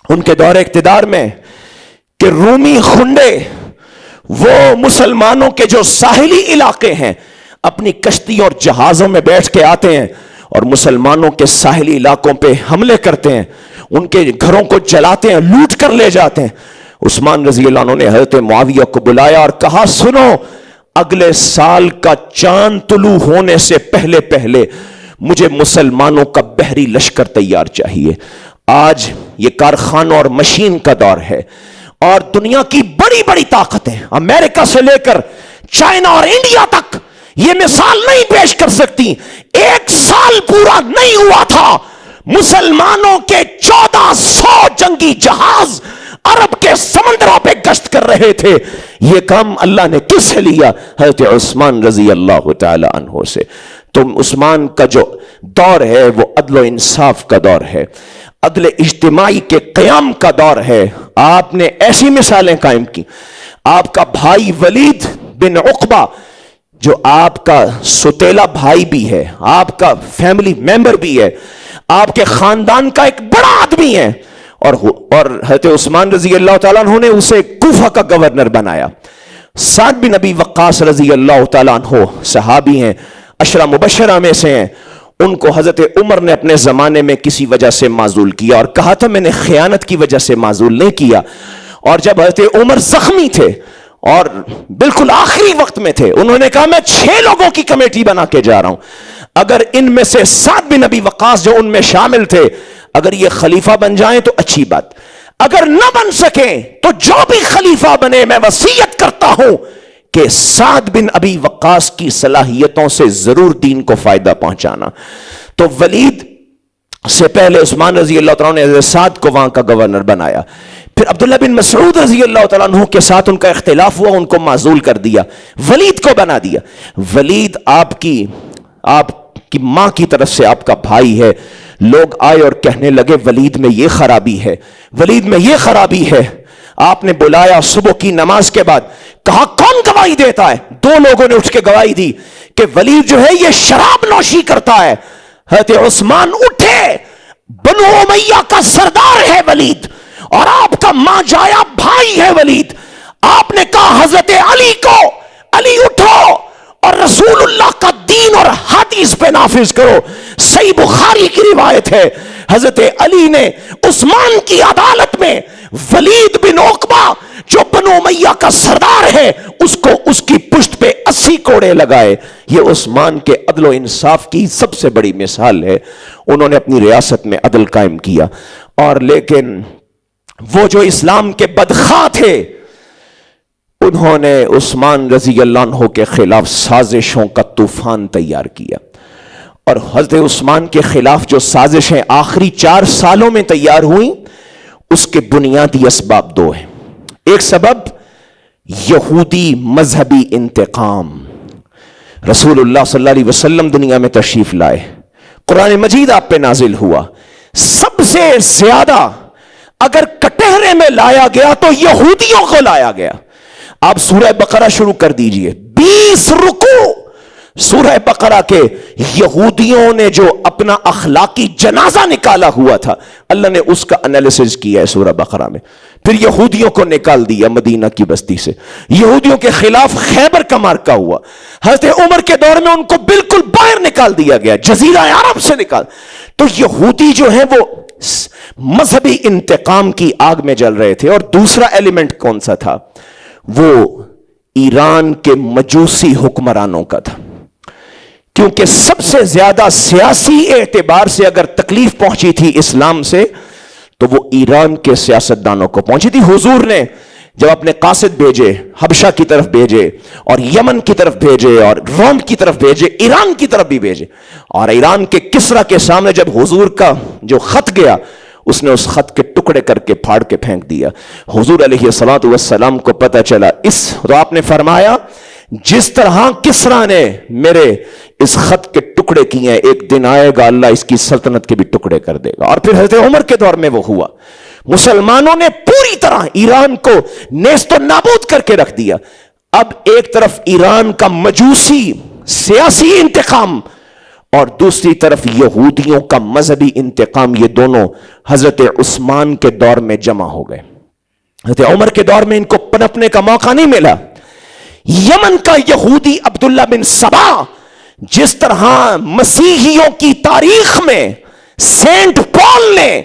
ان کے دور اقتدار میں کہ رومی خنڈے وہ مسلمانوں کے جو ساحلی علاقے ہیں اپنی کشتیوں اور جہازوں میں بیٹھ کے آتے ہیں اور مسلمانوں کے ساحلی علاقوں پہ حملے کرتے ہیں، ان کے گھروں کو جلاتے ہیں، لوٹ کر لے جاتے ہیں۔ عثمان رضی اللہ عنہ نے حضرت معاویہ کو بلایا اور کہا سنو، اگلے سال کا چاند طلوع ہونے سے پہلے پہلے مجھے مسلمانوں کا بحری لشکر تیار چاہیے۔ آج یہ کارخانوں اور مشین کا دور ہے، اور دنیا کی بڑی بڑی طاقتیں امریکہ سے لے کر چائنا اور انڈیا تک یہ مثال نہیں پیش کر سکتی۔ ایک سال پورا نہیں ہوا تھا مسلمانوں کے 1400 جنگی جہاز عرب کے سمندروں پہ گشت کر رہے تھے۔ یہ کام اللہ نے کس سے لیا؟ حضرت عثمان رضی اللہ تعالی عنہ سے۔ تو عثمان کا جو دور ہے وہ عدل و انصاف کا دور ہے، عدل اجتماعی کے قیام کا دور ہے۔ آپ نے ایسی مثالیں قائم کی۔ آپ کا بھائی ولید بن عقبہ جو آپ کا ستیلا بھائی بھی ہے، آپ کا فیملی ممبر بھی ہے، آپ کے خاندان کا ایک بڑا آدمی ہے، اور حضرت عثمان رضی اللہ تعالیٰ عنہ نے اسے کوفہ کا گورنر بنایا۔ سعد بن ابی وقاص رضی اللہ تعالیٰ عنہ صحابی ہیں، عشرہ مبشرہ میں سے ہیں۔ ان کو حضرت عمر نے اپنے زمانے میں کسی وجہ سے معزول کیا اور کہا تھا میں نے خیانت کی وجہ سے معزول نہیں کیا۔ اور جب حضرت عمر زخمی تھے اور بالکل آخری وقت میں تھے، انہوں نے کہا میں 6 لوگوں کی کمیٹی بنا کے جا رہا ہوں، اگر ان میں سے سعد بن ابی وقاص جو ان میں شامل تھے اگر یہ خلیفہ بن جائیں تو اچھی بات، اگر نہ بن سکیں تو جو بھی خلیفہ بنے میں وصیت کرتا ہوں کہ سعد بن ابی وقاص کی صلاحیتوں سے ضرور دین کو فائدہ پہنچانا۔ تو ولید سے پہلے عثمان رضی اللہ تعالیٰ نے حضرت سعد کو وہاں کا گورنر بنایا، پھر عبداللہ بن مسعود رضی اللہ تعالیٰ عنہ کے ساتھ ان کا اختلاف ہوا، ان کو معزول کر دیا، ولید کو بنا دیا۔ ولید آپ کی ماں کی طرف سے آپ کا بھائی ہے۔ لوگ آئے اور کہنے لگے ولید میں یہ خرابی ہے، ولید میں یہ خرابی ہے۔ آپ نے بلایا صبح کی نماز کے بعد، کہا کون گواہی دیتا ہے؟ 2 لوگوں نے اٹھ کے گواہی دی کہ ولید جو ہے یہ شراب نوشی کرتا ہے۔ حضرت عثمان اٹھے، بنو امیہ کا سردار ہے ولید، اور آپ کا ماں جایا بھائی ہے ولید۔ آپ نے کہا حضرت علی کو، علی اٹھو اور رسول اللہ کا دین اور حدیث پہ نافذ کرو۔ صحیح بخاری کی روایت ہے، حضرت علی نے عثمان کی عدالت میں ولید بن عقبہ جو بنو امیہ کا سردار ہے اس کی پشت پہ 80 کوڑے لگائے۔ یہ عثمان کے عدل و انصاف کی سب سے بڑی مثال ہے۔ انہوں نے اپنی ریاست میں عدل قائم کیا، اور لیکن وہ جو اسلام کے بدخواہ تھے انہوں نے عثمان رضی اللہ عنہ کے خلاف سازشوں کا طوفان تیار کیا، اور حضرت عثمان کے خلاف جو سازشیں آخری 4 سالوں میں تیار ہوئیں اس کے بنیادی اسباب 2 ہیں۔ ایک سبب یہودی مذہبی انتقام۔ رسول اللہ صلی اللہ علیہ وسلم دنیا میں تشریف لائے، قرآن مجید آپ پہ نازل ہوا، سب سے زیادہ اگر کٹہرے میں لایا گیا تو یہودیوں کو لایا گیا۔ آپ سورہ بقرہ شروع کر دیجئے، 20 رکوع سورہ بقرہ کے یہودیوں نے جو اپنا اخلاقی جنازہ نکالا ہوا تھا اللہ نے اس کا انالیسز کیا ہے سورہ بقرہ میں۔ پھر یہودیوں کو نکال دیا مدینہ کی بستی سے، یہودیوں کے خلاف خیبر کا مارکا ہوا، حضرت عمر کے دور میں ان کو بالکل باہر نکال دیا گیا، جزیرہ عرب سے نکال۔ تو یہودی جو ہیں وہ مذہبی انتقام کی آگ میں جل رہے تھے۔ اور دوسرا ایلیمنٹ کون سا تھا؟ وہ ایران کے مجوسی حکمرانوں کا تھا، کیونکہ سب سے زیادہ سیاسی اعتبار سے اگر تکلیف پہنچی تھی اسلام سے تو وہ ایران کے سیاستدانوں کو پہنچی تھی. حضور نے جب اپنے قاصد بھیجے، حبشہ کی طرف بھیجے اور یمن کی طرف بھیجے اور روم کی طرف بھیجے، ایران کی طرف بھی بھیجے، اور ایران کے کسرا کے سامنے جب حضور کا جو خط گیا، اس نے اس خط کے ٹکڑے کر کے پھاڑ کے پھینک دیا. حضور علیہ الصلوۃ والسلام کو پتہ چلا، تو آپ نے فرمایا جس طرح کسرا نے میرے اس خط کے ٹکڑے کیے ہیں، ایک دن آئے گا اللہ اس کی سلطنت کے بھی ٹکڑے کر دے گا. اور پھر حضرت عمر کے دور میں وہ ہوا. مسلمانوں نے پوری طرح ایران کو نیست و نابود کر کے رکھ دیا. اب ایک طرف ایران کا مجوسی سیاسی انتقام اور دوسری طرف یہودیوں کا مذہبی انتقام، یہ دونوں حضرت عثمان کے دور میں جمع ہو گئے. حضرت عمر کے دور میں ان کو پنپنے کا موقع نہیں ملا. یمن کا یہودی عبداللہ بن سبا، جس طرح مسیحیوں کی تاریخ میں سینٹ پال نے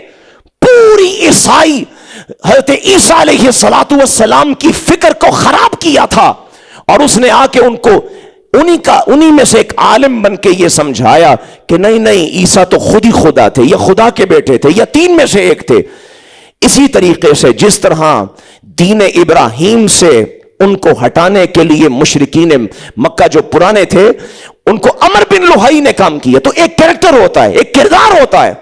پوری عیسائی حضرت عیسیٰ علیہ السلام کی فکر کو خراب کیا تھا، اور اس نے آ کے ان کو انہی میں سے ایک عالم بن کے یہ سمجھایا کہ نہیں عیسیٰ تو خود ہی خدا تھے، یا خدا کے بیٹے تھے، یا تین میں سے ایک تھے. اسی طریقے سے جس طرح دین ابراہیم سے ان کو ہٹانے کے لیے مشرکین مکہ جو پرانے تھے، ان کو عمر بن لوہائی نے کام کیا. تو ایک کریکٹر ہوتا ہے، ایک کردار ہوتا ہے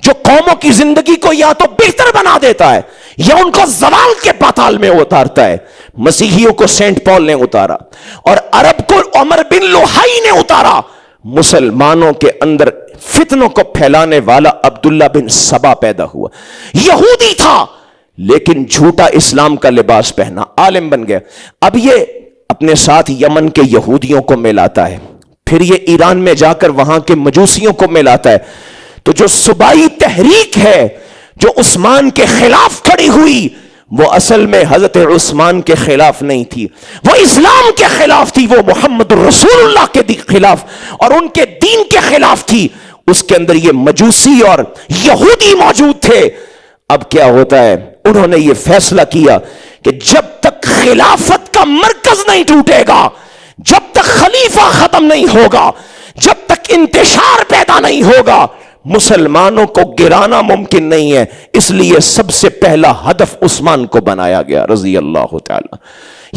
جو قوموں کی زندگی کو یا تو بہتر بنا دیتا ہے یا ان کو زوال کے پاتال میں اتارتا ہے. مسیحیوں کو سینٹ پال نے اتارا اور عرب کو عمر بن لوہائی نے اتارا. مسلمانوں کے اندر فتنوں کو پھیلانے والا عبداللہ بن سبا پیدا ہوا. یہودی تھا لیکن جھوٹا اسلام کا لباس پہنا، عالم بن گیا. اب یہ اپنے ساتھ یمن کے یہودیوں کو ملاتا ہے، پھر یہ ایران میں جا کر وہاں کے مجوسیوں کو ملاتا ہے. تو جو صوبائی تحریک ہے جو عثمان کے خلاف کھڑی ہوئی، وہ اصل میں حضرت عثمان کے خلاف نہیں تھی، وہ اسلام کے خلاف تھی، وہ محمد رسول اللہ کے خلاف اور ان کے دین کے خلاف تھی. اس کے اندر یہ مجوسی اور یہودی موجود تھے. اب کیا ہوتا ہے، انہوں نے یہ فیصلہ کیا کہ جب تک خلافت کا مرکز نہیں ٹوٹے گا، جب تک خلیفہ ختم نہیں ہوگا، جب تک انتشار پیدا نہیں ہوگا، مسلمانوں کو گرانا ممکن نہیں ہے. اس لیے سب سے پہلا ہدف عثمان کو بنایا گیا رضی اللہ تعالی.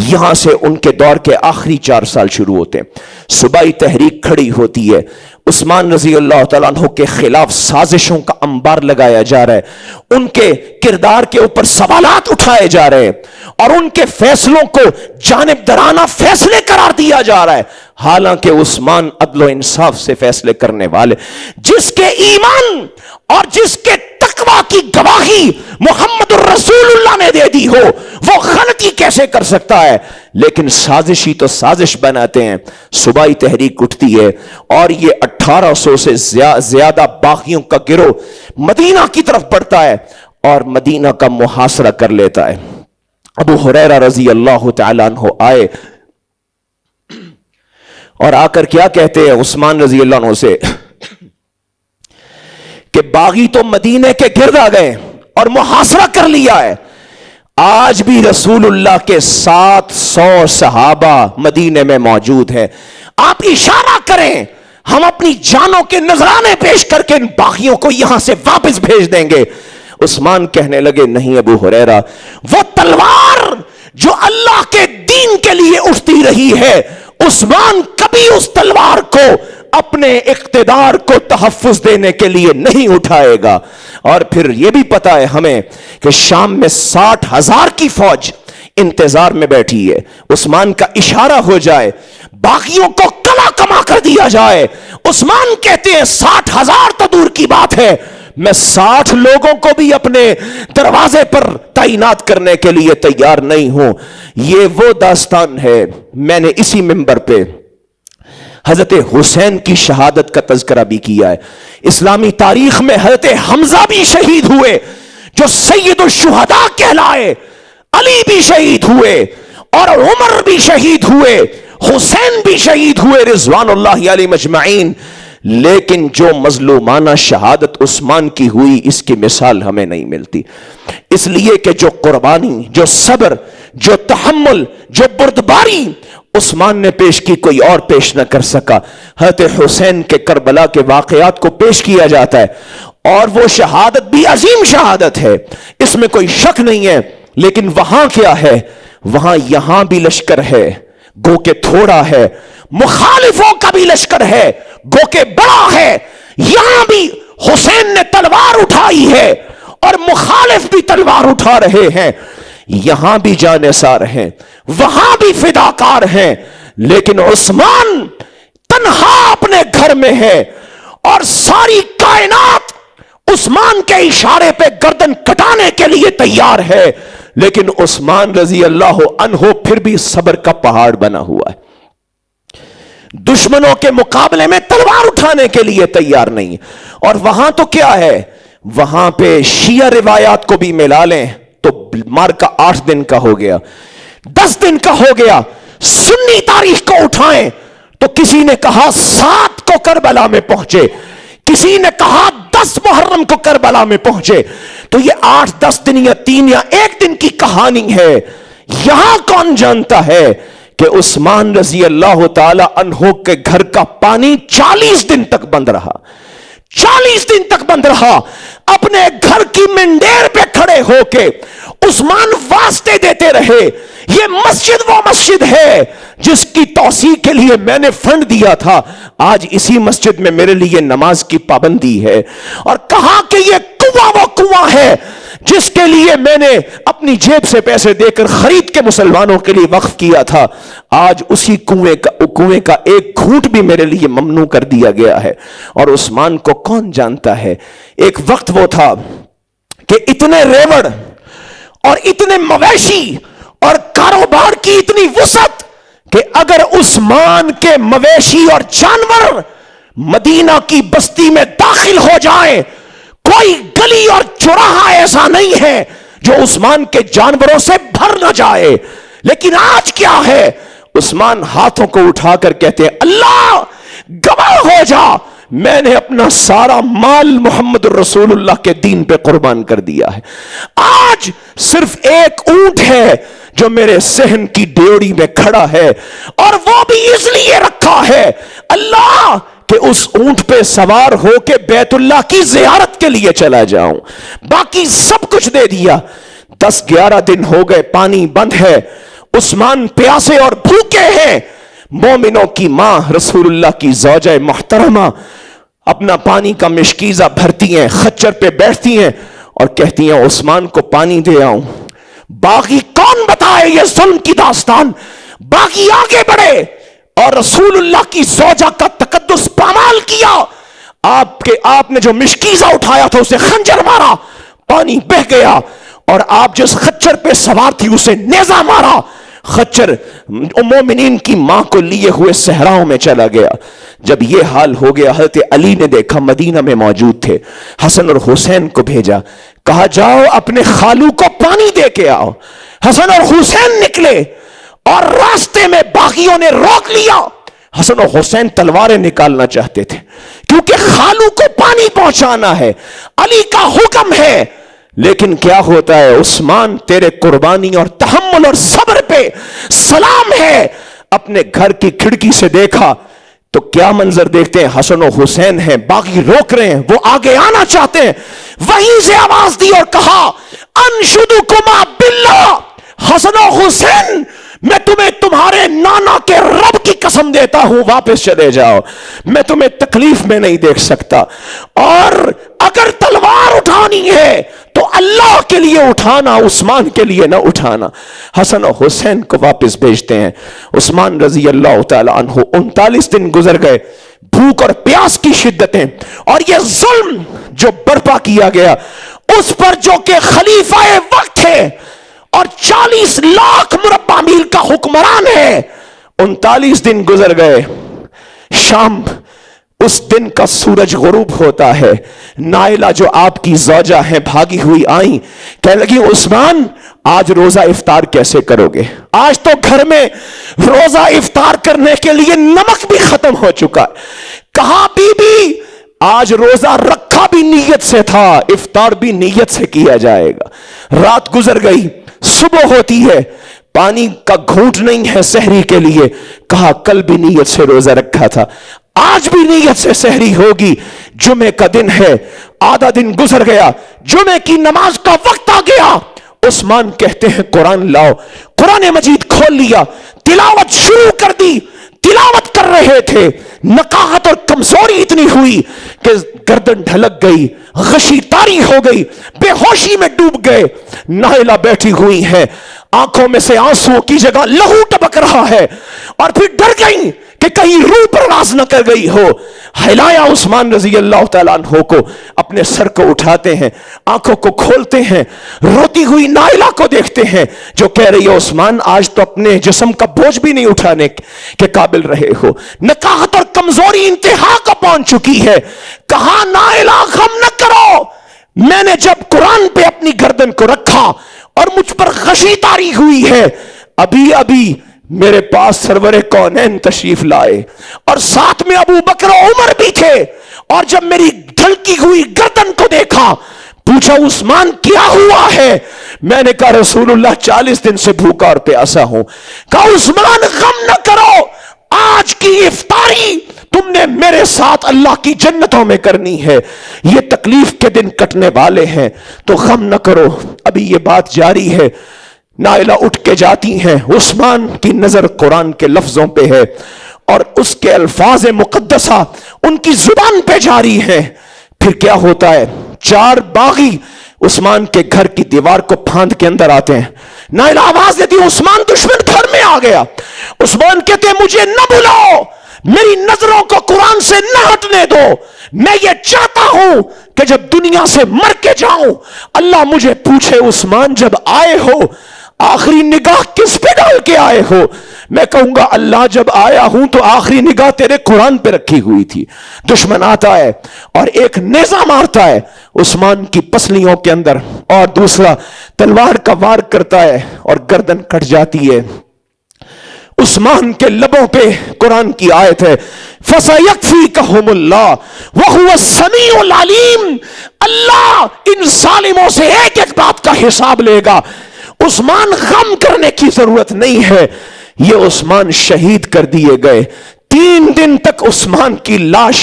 یہاں سے ان کے دور کے آخری 4 سال شروع ہوتے ہیں. صوبائی تحریک کھڑی ہوتی ہے، عثمان رضی اللہ تعالیٰ عنہ کے خلاف سازشوں کا انبار لگایا جا رہا ہے، ان کے کردار کے اوپر سوالات اٹھائے جا رہے ہیں اور ان کے فیصلوں کو جانبدارانہ فیصلے قرار دیا جا رہا ہے. حالانکہ عثمان عدل و انصاف سے فیصلے کرنے والے، جس کے ایمان اور جس کے تقوی کی گواہی محمد الرسول اللہ نے دے دی ہو، وہ غلطی کیسے کر سکتا ہے؟ لیکن سازشی تو سازش بناتے ہیں. صوبائی تحریک اٹھتی ہے اور یہ 1800 سے زیادہ باغیوں کا گروہ مدینہ کی طرف بڑھتا ہے اور مدینہ کا محاصرہ کر لیتا ہے. ابو ہریرہ رضی اللہ تعالیٰ عنہ آئے اور آ کر کیا کہتے ہیں عثمان رضی اللہ عنہ سے کہ باغی تو مدینے کے گرد آ گئے اور محاصرہ کر لیا ہے. آج بھی رسول اللہ کے 700 صحابہ مدینے میں موجود ہیں. آپ اشارہ کریں، ہم اپنی جانوں کے نذرانے پیش کر کے ان باغیوں کو یہاں سے واپس بھیج دیں گے. عثمان کہنے لگے نہیں ابو ہریرہ، وہ تلوار جو اللہ کے دین کے لیے اٹھتی رہی ہے، عثمان کبھی اس تلوار کو اپنے اقتدار کو تحفظ دینے کے لیے نہیں اٹھائے گا. اور پھر یہ بھی پتا ہے ہمیں کہ شام میں 60,000 کی فوج انتظار میں بیٹھی ہے. عثمان کا اشارہ ہو جائے، باغیوں کو کلا کما کر دیا جائے. عثمان کہتے ہیں 60,000 تو دور کی بات ہے، میں 60 لوگوں کو بھی اپنے دروازے پر تعینات کرنے کے لیے تیار نہیں ہوں. یہ وہ داستان ہے. میں نے اسی منبر پہ حضرت حسین کی شہادت کا تذکرہ بھی کیا ہے. اسلامی تاریخ میں حضرت حمزہ بھی شہید ہوئے جو سید الشہداء کہلائے، علی بھی شہید ہوئے اور عمر بھی شہید ہوئے، حسین بھی شہید ہوئے رضوان اللہ علیہم اجمعین. لیکن جو مظلومانہ شہادت عثمان کی ہوئی، اس کی مثال ہمیں نہیں ملتی. اس لیے کہ جو قربانی، جو صبر، جو تحمل، جو بردباری عثمان نے پیش کی، کوئی اور پیش نہ کر سکا. حضرت حسین کے کربلا کے واقعات کو پیش کیا جاتا ہے اور وہ شہادت بھی عظیم شہادت ہے، اس میں کوئی شک نہیں ہے. لیکن وہاں کیا ہے؟ وہاں یہاں بھی لشکر ہے گو کہ تھوڑا ہے، مخالفوں کا بھی لشکر ہے گو کہ بڑا ہے. یہاں بھی حسین نے تلوار اٹھائی ہے اور مخالف بھی تلوار اٹھا رہے ہیں. یہاں بھی جانثار ہیں، وہاں بھی فداکار ہیں. لیکن عثمان تنہا اپنے گھر میں ہے اور ساری کائنات عثمان کے اشارے پہ گردن کٹانے کے لیے تیار ہے. لیکن عثمان رضی اللہ عنہ پھر بھی صبر کا پہاڑ بنا ہوا ہے، دشمنوں کے مقابلے میں تلوار اٹھانے کے لیے تیار نہیں. اور وہاں تو کیا ہے؟ وہاں پہ شیعہ روایات کو بھی ملا لیں تو مارکا 8 دن کا ہو گیا، 10 دن کا ہو گیا. سنی تاریخ کو اٹھائیں تو کسی نے کہا 7 کو کربلا میں پہنچے، کسی نے کہا 10 محرم کو کربلا میں پہنچے. تو یہ 8-10 دن یا 3 یا 1 دن کی کہانی ہے. یہاں کون جانتا ہے کہ عثمان رضی اللہ تعالی عنہ کے گھر کا پانی 40 دن تک بند رہا، 40 دن تک بند رہا. اپنے گھر کی منڈیر پہ کھڑے ہو کے عثمان واسطے دیتے رہے. یہ مسجد وہ مسجد ہے جس کی توسیع کے لیے میں نے فنڈ دیا تھا، آج اسی مسجد میں میرے لیے نماز کی پابندی ہے. اور کہا کہ یہ کنواں وہ کنواں ہے جس کے لیے میں نے اپنی جیب سے پیسے دے کر خرید کے مسلمانوں کے لیے وقف کیا تھا، آج اسی کنویں کا ایک گھونٹ بھی میرے لیے ممنوع کر دیا گیا ہے. اور عثمان کو کون جانتا ہے؟ ایک وقت وہ تھا کہ اتنے ریوڑ اور اتنے مویشی اور کاروبار کی اتنی وسعت کہ اگر عثمان کے مویشی اور جانور مدینہ کی بستی میں داخل ہو جائیں، کوئی گلی اور چوراہا ایسا نہیں ہے جو عثمان کے جانوروں سے بھر نہ جائے. لیکن آج کیا ہے؟ عثمان ہاتھوں کو اٹھا کر کہتے ہیں اللہ گواہ ہو جا، میں نے اپنا سارا مال محمد رسول اللہ کے دین پہ قربان کر دیا ہے. آج صرف ایک اونٹ ہے جو میرے صحن کی ڈیوڑی میں کھڑا ہے، اور وہ بھی اس لیے رکھا ہے اللہ کہ اس اونٹ پہ سوار ہو کے بیت اللہ کی زیارت کے لیے چلا جاؤں. باقی سب کچھ دے دیا. 10-11 دن ہو گئے، پانی بند ہے، عثمان پیاسے اور بھوکے ہیں. مومنوں کی ماں رسول اللہ کی زوجہ محترمہ اپنا پانی کا مشکیزہ بھرتی ہیں، خچر پہ بیٹھتی ہیں اور کہتی ہیں عثمان کو پانی دے آؤں. باغی کون بتائے یہ ظلم کی داستان؟ باغی آگے بڑھے اور رسول اللہ کی زوجہ کا تقدس پامال کیا. آپ نے جو مشکیزہ اٹھایا تھا اسے خنجر مارا، پانی بہ گیا، اور آپ جس خچر پہ سوار تھی اسے نیزہ مارا. خچر مومنین کی ماں کو لیے ہوئے صحراؤں میں چلا گیا. جب یہ حال ہو گیا، حضرت علی نے دیکھا، مدینہ میں موجود تھے، حسن اور حسین کو بھیجا، کہا جاؤ اپنے خالو کو پانی دے کے آؤ. حسن اور حسین نکلے اور راستے میں باغیوں نے روک لیا. حسن اور حسین تلواریں نکالنا چاہتے تھے کیونکہ خالو کو پانی پہنچانا ہے، علی کا حکم ہے. لیکن کیا ہوتا ہے؟ عثمان تیرے قربانی اور تحمل اور صبر پہ سلام ہے. اپنے گھر کی کھڑکی سے دیکھا تو کیا منظر دیکھتے ہیں؟ حسن و حسین ہیں، باغی روک رہے ہیں، وہ آگے آنا چاہتے ہیں. وہیں سے آواز دی اور کہا انشدکما باللہ، حسن و حسین میں تمہیں تمہارے نانا کے رب کی قسم دیتا ہوں واپس چلے جاؤ، میں تمہیں تکلیف میں نہیں دیکھ سکتا. اور اگر تلوار اٹھانی ہے تو اللہ کے لیے اٹھانا، عثمان کے لیے نہ اٹھانا. حسن و حسین کو واپس بھیجتے ہیں. عثمان رضی اللہ تعالی عنہ 39 دن گزر گئے، بھوک اور پیاس کی شدتیں اور یہ ظلم جو برپا کیا گیا اس پر جو کہ خلیفہ وقت ہے اور 40 لاکھ مربع میل کا حکمران ہے. 39 دن گزر گئے. شام اس دن کا سورج غروب ہوتا ہے. نائلہ جو آپ کی زوجہ ہیں بھاگی ہوئی آئیں، کہنے لگی عثمان آج روزہ افطار کیسے کرو گے؟ آج تو گھر میں روزہ افطار کرنے کے لیے نمک بھی ختم ہو چکا. کہا بی بی آج روزہ رکھا بھی نیت سے تھا، افطار بھی نیت سے کیا جائے گا. رات گزر گئی، صبح ہوتی ہے، پانی کا گھونٹ نہیں ہے سحری کے لیے. کہا کل بھی نیت سے روزہ رکھا تھا، آج بھی نیت سے سحری ہوگی. جمعے کا دن ہے, آدھا دن گزر گیا, جمعے کی نماز کا وقت آ گیا. عثمان کہتے ہیں قرآن لاؤ. قرآن مجید کھول لیا, تلاوت شروع کر دی. تلاوت کر رہے تھے, نقاہت اور کمزوری اتنی ہوئی کہ گردن ڈھلک گئی, غشی طاری ہو گئی, بے ہوشی میں ڈوب گئے. نائلہ بیٹھی ہوئی ہے, آنکھوں میں سے آنسو کی جگہ لہو ٹپک رہا ہے, اور پھر ڈر گئی کہ کہیں روح پر راز نہ کر گئی ہو. ہلایا عثمان رضی اللہ تعالیٰ عنہ کو, اپنے سر کو اٹھاتے ہیں, آنکھوں کو کھولتے ہیں, روتی ہوئی نائلہ کو دیکھتے ہیں جو کہہ رہی ہے عثمان آج تو اپنے جسم کا بوجھ بھی نہیں اٹھانے کے قابل رہے ہو, نقاہت اور کمزوری انتہا کو پہنچ چکی ہے. کہا نائلہ غم نہ کرو, میں نے جب قرآن پہ اپنی گردن کو رکھا اور مجھ پر غشی طاری ہوئی ہے, ابھی ابھی میرے پاس سرور کونین تشریف لائے اور ساتھ میں ابو بکر و عمر بھی تھے, اور جب میری ڈھلکی ہوئی گردن کو دیکھا پوچھا عثمان کیا ہوا ہے؟ میں نے کہا رسول اللہ 40 دن سے بھوکا اور پیاسا ہوں. کہا عثمان غم نہ کرو, آج کی افطاری تم نے میرے ساتھ اللہ کی جنتوں میں کرنی ہے, یہ تکلیف کے دن کٹنے والے ہیں تو غم نہ کرو. ابھی یہ بات جاری ہے, نائلہ اٹھ کے جاتی ہیں, عثمان کی نظر قرآن کے لفظوں پہ ہے اور اس کے الفاظ مقدسہ ان کی زبان پہ جاری ہیں. پھر کیا ہوتا ہے, 4 باغی عثمان کے گھر کی دیوار کو پھاند کے اندر آتے ہیں. نائلہ آواز دیتی عثمان دشمن گھر میں آ گیا. عثمان کہتے مجھے نہ بلاؤ, میری نظروں کو قرآن سے نہ ہٹنے دو, میں یہ چاہتا ہوں کہ جب دنیا سے مر کے جاؤں اللہ مجھے پوچھے عثمان جب آئے ہو آخری نگاہ کس پہ ڈال کے آئے ہو, میں کہوں گا اللہ جب آیا ہوں تو آخری نگاہ تیرے قرآن پہ رکھی ہوئی تھی. دشمن آتا ہے اور ایک نیزہ مارتا ہے عثمان کی پسلیوں کے اندر, اور دوسرا تلوار کا وار کرتا ہے اور گردن کٹ جاتی ہے. عثمان کے لبوں پہ قرآن کی آیت ہے فَسَيَكْفِيكَهُمُ اللَّهُ وَهُوَ السَّمِيعُ الْعَلِيمُ, اللہ ان ظالموں سے ایک ایک بات کا حساب لے گا. عثمان غم کرنے کی ضرورت نہیں ہے, یہ عثمان شہید کر دیے گئے. 3 دن تک عثمان کی لاش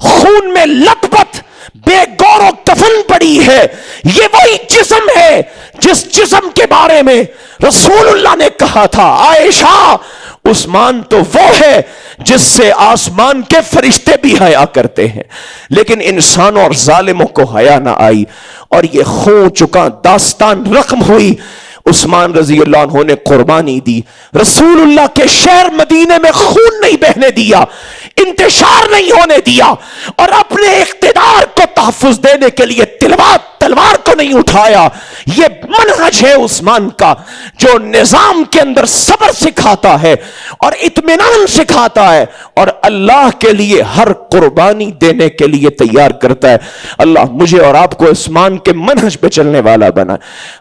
خون میں لت پت بے گور و کفن پڑی ہے. یہ وہی جسم ہے جس جسم کے بارے میں رسول اللہ نے کہا تھا عائشہ عثمان تو وہ ہے جس سے آسمان کے فرشتے بھی حیا کرتے ہیں, لیکن انسانوں اور ظالموں کو حیا نہ آئی اور یہ خون چکا داستان رقم ہوئی. عثمان رضی اللہ عنہ نے قربانی دی, رسول اللہ کے شہر مدینے میں خون نہیں بہنے دیا, انتشار نہیں ہونے دیا, اور اپنے اقتدار کو تحفظ دینے کے لیے تلوار کو نہیں اٹھایا. یہ منہج ہے عثمان کا جو نظام کے اندر صبر سکھاتا ہے اور اطمینان سکھاتا ہے اور اللہ کے لیے ہر قربانی دینے کے لیے تیار کرتا ہے. اللہ مجھے اور آپ کو عثمان کے منہج پہ چلنے والا بنا.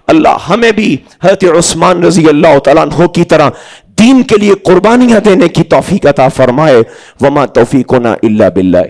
اللہ ہمیں بھی حضرت عثمان رضی اللہ تعالیٰ عنہ کی طرح دین کے لیے قربانیاں دینے کی توفیق عطا فرمائے. وما توفیقنا الا باللہ.